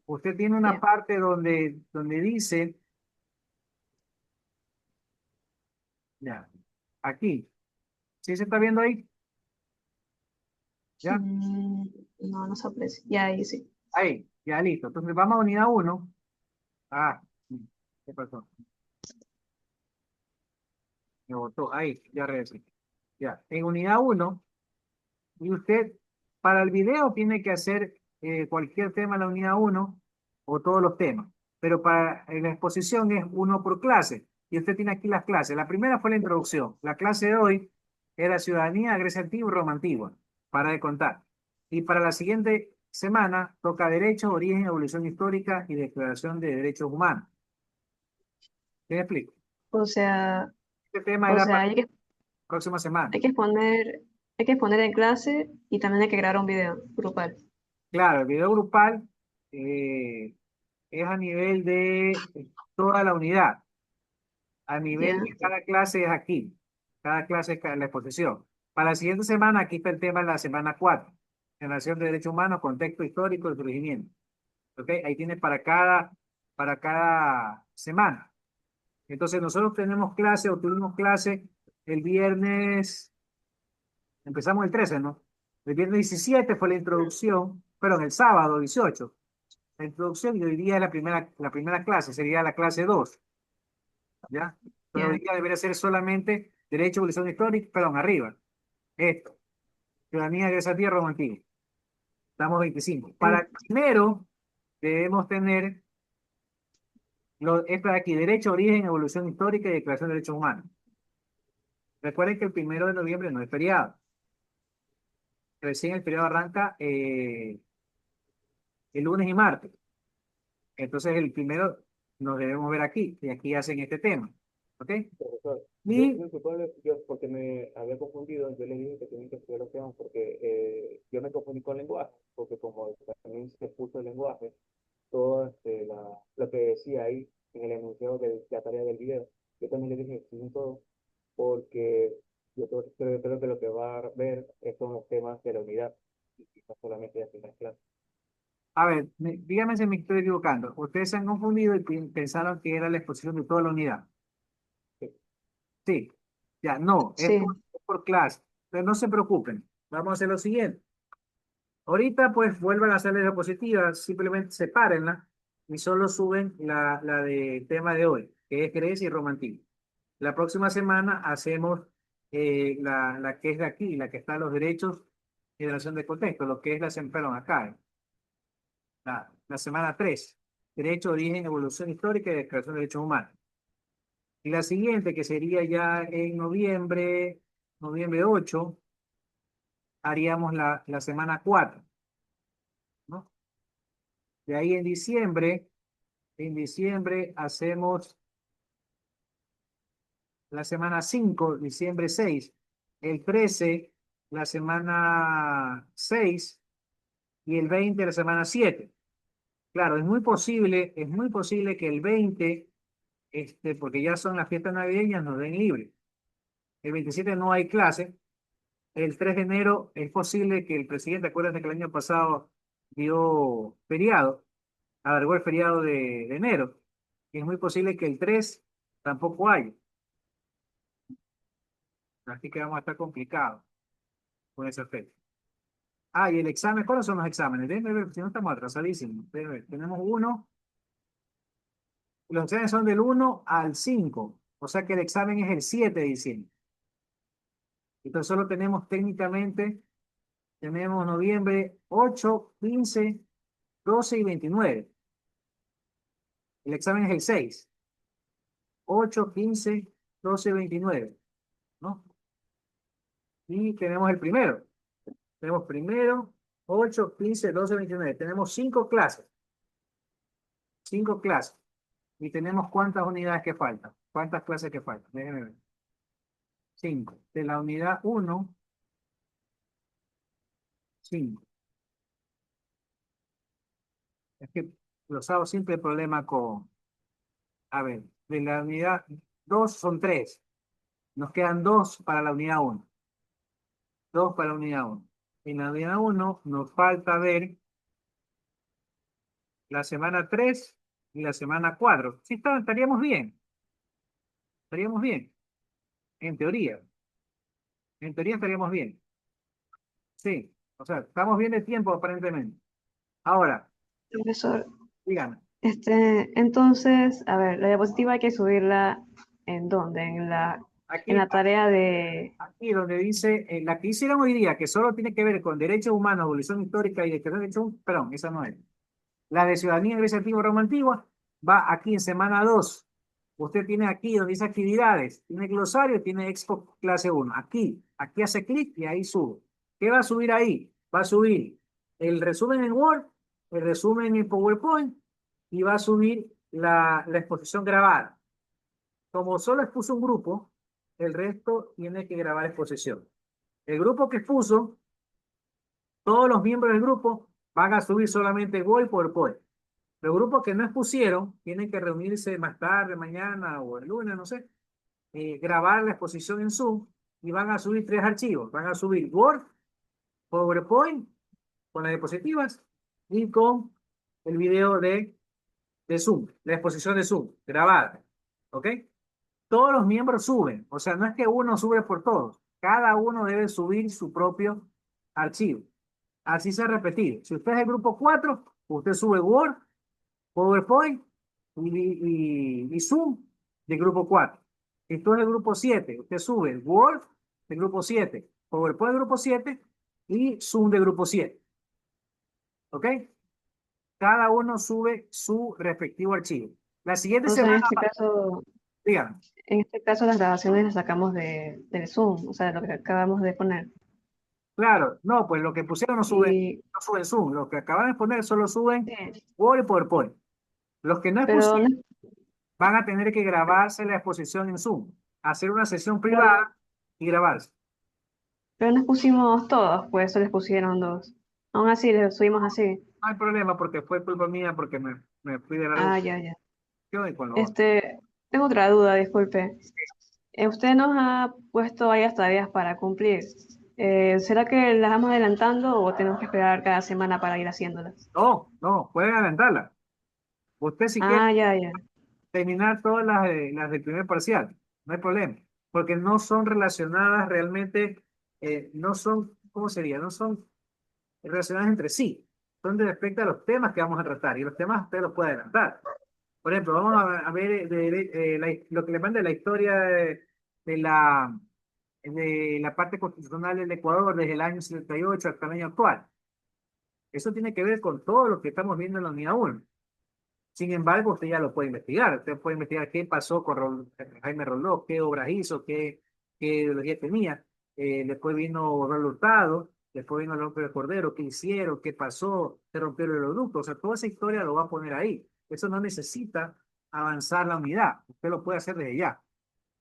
Usted tiene una ya. parte donde dice... Ya, aquí. ¿Sí se está viendo ahí? ¿Ya? Mm, no, no se aprecia. Ya, ahí sí. Ahí, ya listo. Entonces vamos a unidad uno. Ah, ¿qué pasó? Me botó. Ahí, ya regresé. Ya, en unidad uno, y usted para el video tiene que hacer cualquier tema en la unidad uno o todos los temas. Pero para en la exposición es uno por clase. Y usted tiene aquí las clases. La primera fue la introducción. La clase de hoy era Ciudadanía, Grecia Antigua y Roma Antigua. Para de contar. Y para la siguiente semana toca Derechos, Origen, Evolución Histórica y Declaración de Derechos Humanos. ¿Qué me explico? O sea, Este tema o era sea, para la próxima semana. hay que exponer en clase y también hay que grabar un video grupal. Claro, el video grupal eh, es a nivel de toda la unidad. A nivel Ya, de cada clase es aquí. Cada clase es la exposición. Para la siguiente semana, aquí está el tema de la semana 4. Generación de Derechos Humanos, contexto histórico y surgimiento. ¿Ok? Ahí tiene para cada semana. Entonces, nosotros tenemos clase o tuvimos clase el viernes, empezamos el 13, ¿no? El viernes 17 fue la introducción, perdón, el sábado 18 la introducción y hoy día es la primera clase, sería la clase 2, ¿ya? Pero hoy ya. día debería ser solamente Derecho, Evolución Histórica, perdón, arriba. Esto, Ciudadanía de esa tierra antigua. Estamos 25. Para En- el primero debemos tener esto de aquí, Derecho, Origen, Evolución Histórica y Declaración de Derechos Humanos. Recuerden que el 1 de noviembre no es feriado. Recién el feriado arranca el lunes y martes. Entonces el primero nos debemos ver aquí y aquí hacen este tema. ¿Ok? Profesor, yo Y principalmente, yo, porque me había confundido, yo le dije que tienen que estudiar los temas porque yo me confundí con lenguaje, porque como también se puso el lenguaje, todo lo que decía ahí en el enunciado de la tarea del video, yo también le dije que estudien todo, porque yo creo que lo que va a ver son los temas de la unidad, y no solamente de la primera clase. a ver, dígame si me estoy equivocando. Ustedes se han confundido y pensaron que era la exposición de toda la unidad. Sí. Sí, ya, no, es por, sí, es por clase. Pero no se preocupen. Vamos a hacer lo siguiente. Ahorita, pues, vuelvan a hacer la diapositiva, simplemente sepárenla y solo suben la de tema de hoy, que es Grecia y Roma Antigua. La próxima semana hacemos la que es de aquí, la que está en los derechos y relación de contexto, lo que es perdón, acá, la semana 3, Derecho, Origen, Evolución Histórica y Declaración de Derechos Humanos. Y la siguiente, que sería ya en noviembre 8, haríamos la semana 4, ¿no? De ahí en diciembre hacemos la semana 5, diciembre 6, el 13, la semana 6 y el 20, la semana 7. Claro, es muy posible que el 20, porque ya son las fiestas navideñas, nos den libre. El 27 no hay clase. El 3 de enero es posible que el presidente, acuérdense que el año pasado dio feriado, alargó el feriado de enero. Y es muy posible que el 3 tampoco haya. Así que vamos a estar complicados con ese fecha. Ah, y el examen, ¿cuáles son los exámenes? Déjenme ver, si no estamos atrasadísimos. Déjenme ver. Tenemos los exámenes son del 1 al 5, o sea que el examen es el 7 de diciembre. Entonces solo tenemos técnicamente, tenemos noviembre 8, 15, 12 y 29. El examen es el 6, 8, 15, 12 y 29, ¿no? Y tenemos el primero. Tenemos primero, 8, 15, 12, 29. Tenemos 5 clases. 5 clases. Y tenemos cuántas unidades que faltan. ¿Cuántas clases que faltan? Déjenme ver. 5. De la unidad 1, 5. Es que Los sábados siempre hay problema a ver, de la unidad 2 son 3. Nos quedan 2 para la unidad 1. 2 para la unidad 1. En la unidad 1 nos falta ver la semana 3 y la semana 4. Sí, estaríamos bien. Estaríamos bien. En teoría. En teoría estaríamos bien. Sí. O sea, estamos bien de tiempo aparentemente. Ahora, Profesor, dígame. entonces, a ver, la diapositiva hay que subirla ¿en dónde? En Aquí, la tarea de... aquí donde dice, la que hicieron hoy día, que solo tiene que ver con derechos humanos, evolución histórica y derechos, perdón, esa no es. La de ciudadanía, Grecia antigua, Roma antigua, va aquí en semana 2. Usted tiene aquí donde dice actividades, tiene glosario, tiene Expo clase 1. Aquí hace clic y ahí sube. ¿Qué va a subir ahí? Va a subir el resumen en Word, el resumen en PowerPoint y va a subir la exposición grabada. Como solo expuso un grupo, el resto tiene que grabar exposición. El grupo que expuso, todos los miembros del grupo van a subir solamente Word y PowerPoint. Los grupos que no expusieron tienen que reunirse más tarde, mañana o el lunes, no sé, grabar la exposición en Zoom y van a subir 3 archivos. Van a subir Word, PowerPoint, con las diapositivas y con el video de Zoom, la exposición de Zoom, grabada. ¿Ok? Todos los miembros suben, o sea, no es que uno sube por todos, cada uno debe subir su propio archivo. Así se ha repetido. Si usted es el grupo 4, usted sube Word, PowerPoint y Zoom del grupo 4. Esto es el grupo 7. Usted sube Word del grupo 7, PowerPoint del grupo 7 y Zoom del grupo 7. ¿Ok? Cada uno sube su respectivo archivo. La siguiente O sea, semana, dígame. en este caso las grabaciones las sacamos del Zoom, o sea, de lo que acabamos de poner. Claro, no, pues lo que pusieron no Y, suben Zoom. Lo que acaban de poner solo suben sí, Word y PowerPoint. Los que no pero expusieron van a tener que grabarse la exposición en Zoom, hacer una sesión pero, privada y grabarse. pero no pusimos todos, pues solo les pusieron 2. Aún así, les subimos así. No hay problema porque fue culpa mía porque me fui de largo Ah, ya, ya. y con lo otro. Tengo otra duda, disculpe. Usted nos ha puesto varias tareas para cumplir. ¿Será que las vamos adelantando o tenemos que esperar cada semana para ir haciéndolas? No, pueden adelantarla. Usted si quiere Ah, ya, ya. terminar todas las del primer parcial, no hay problema, porque no son relacionadas realmente, no son, ¿cómo sería? No son relacionadas entre sí, son de respecto a los temas que vamos a tratar y los temas usted los puede adelantar. Por ejemplo, vamos a ver lo que le manda la historia de la parte constitucional del Ecuador desde el año 78 hasta el año actual. Eso tiene que ver con todo lo que estamos viendo en la unidad 1. Sin embargo, usted ya lo puede investigar. Usted puede investigar qué pasó con Jaime Roló, qué obras hizo, qué ideología tenía. Después vino Rollo Hurtado, después vino López Cordero, qué hicieron, qué pasó, se rompió el oleoducto. O sea, toda esa historia lo va a poner ahí. Eso no necesita avanzar la unidad. Usted lo puede hacer desde ya.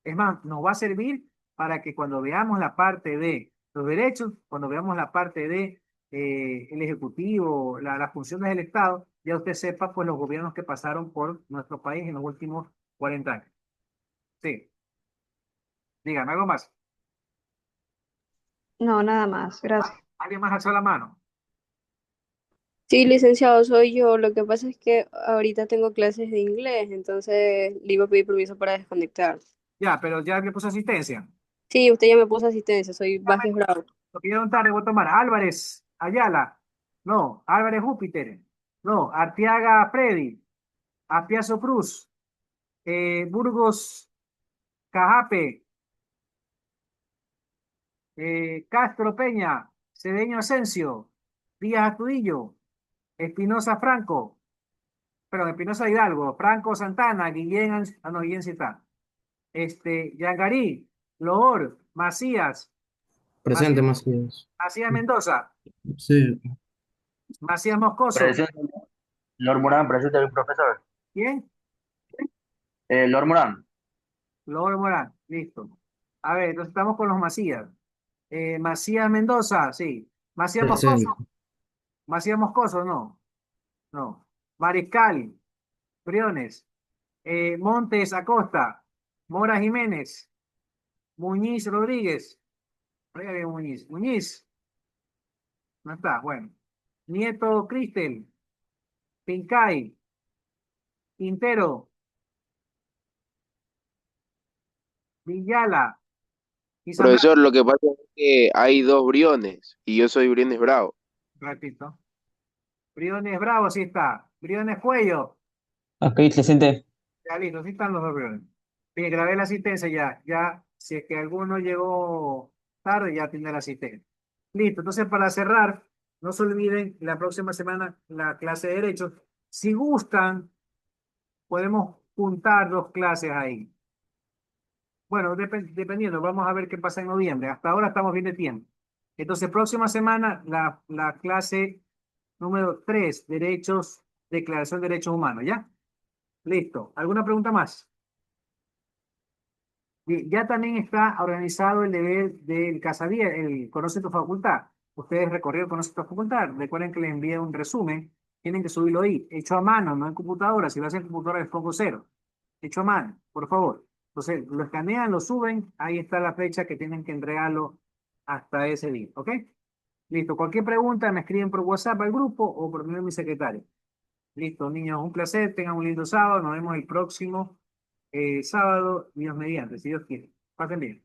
Es más, nos va a servir para que cuando veamos la parte de los derechos, cuando veamos la parte de el Ejecutivo, las funciones del Estado, ya usted sepa pues los gobiernos que pasaron por nuestro país en los últimos 40 años. Sí, dígame algo más. No, nada más. Gracias. ¿Alguien más alzó la mano? Sí, licenciado, soy yo. Lo que pasa es que ahorita tengo clases de inglés, entonces le iba a pedir permiso para desconectar. Ya, pero ya le puso asistencia. Sí, usted ya me puso asistencia, soy Vázquez Bravo. Lo que llegaron tarde, voy a tomar Álvarez Ayala. No, Álvarez Júpiter. No, Arteaga Freddy. Apiazo Cruz. Burgos Cajape. Castro Peña. Cedeño Asensio. Díaz Astudillo. Espinosa Franco. Perdón, Espinosa Hidalgo. Franco Santana. Guillén. No, Guillén sí está. Yangarí. Loor. Macías. Presente, Macías. Macías Mendoza. Sí. Macías Moscoso. Presente. Lord Morán, presente el profesor. ¿Quién? Lord Morán. Lord Morán. Listo. A ver, entonces estamos con los Macías. Macías Mendoza, sí. Macías Presente. Moscoso. Macías Moscoso, no. No. Mariscal, Briones, Montes Acosta, Mora Jiménez, Muñiz Rodríguez, oiga bien, Muñiz, no está, bueno, Nieto Cristel, Pincay, Quintero, Villala y Zambrano. Profesor, lo que pasa es que hay dos Briones y yo soy Briones Bravo. Repito. Briones Bravo, sí está. Briones Cuello. Ok, presente. Ya listo, sí están los dos Briones. Bien, grabé la asistencia ya. Ya, si es que alguno llegó tarde, ya tiene la asistencia. Listo, entonces para cerrar, no se olviden la próxima semana la clase de Derecho. Si gustan, podemos juntar dos clases ahí. Bueno, dependiendo, vamos a ver qué pasa en noviembre. Hasta ahora estamos bien de tiempo. Entonces, próxima semana, la clase número 3, Derechos, Declaración de Derechos Humanos, ¿ya? Listo. ¿Alguna pregunta más? Bien, ya también está organizado el deber del Casadía, el Conoce tu Facultad. Ustedes recorrieron Conoce tu Facultad. Recuerden que les envié un resumen. Tienen que subirlo ahí, hecho a mano, no en computadora. Si lo hacen en computadora, les pongo 0. Hecho a mano, por favor. Entonces, lo escanean, lo suben. Ahí está la fecha que tienen que entregarlo hasta ese día, ¿ok? Listo. Cualquier pregunta me escriben por WhatsApp al grupo o por medio de mi secretario. Listo, niños, un placer. Tengan un lindo sábado. Nos vemos el próximo sábado, Dios mediante, si Dios quiere. Pasen bien.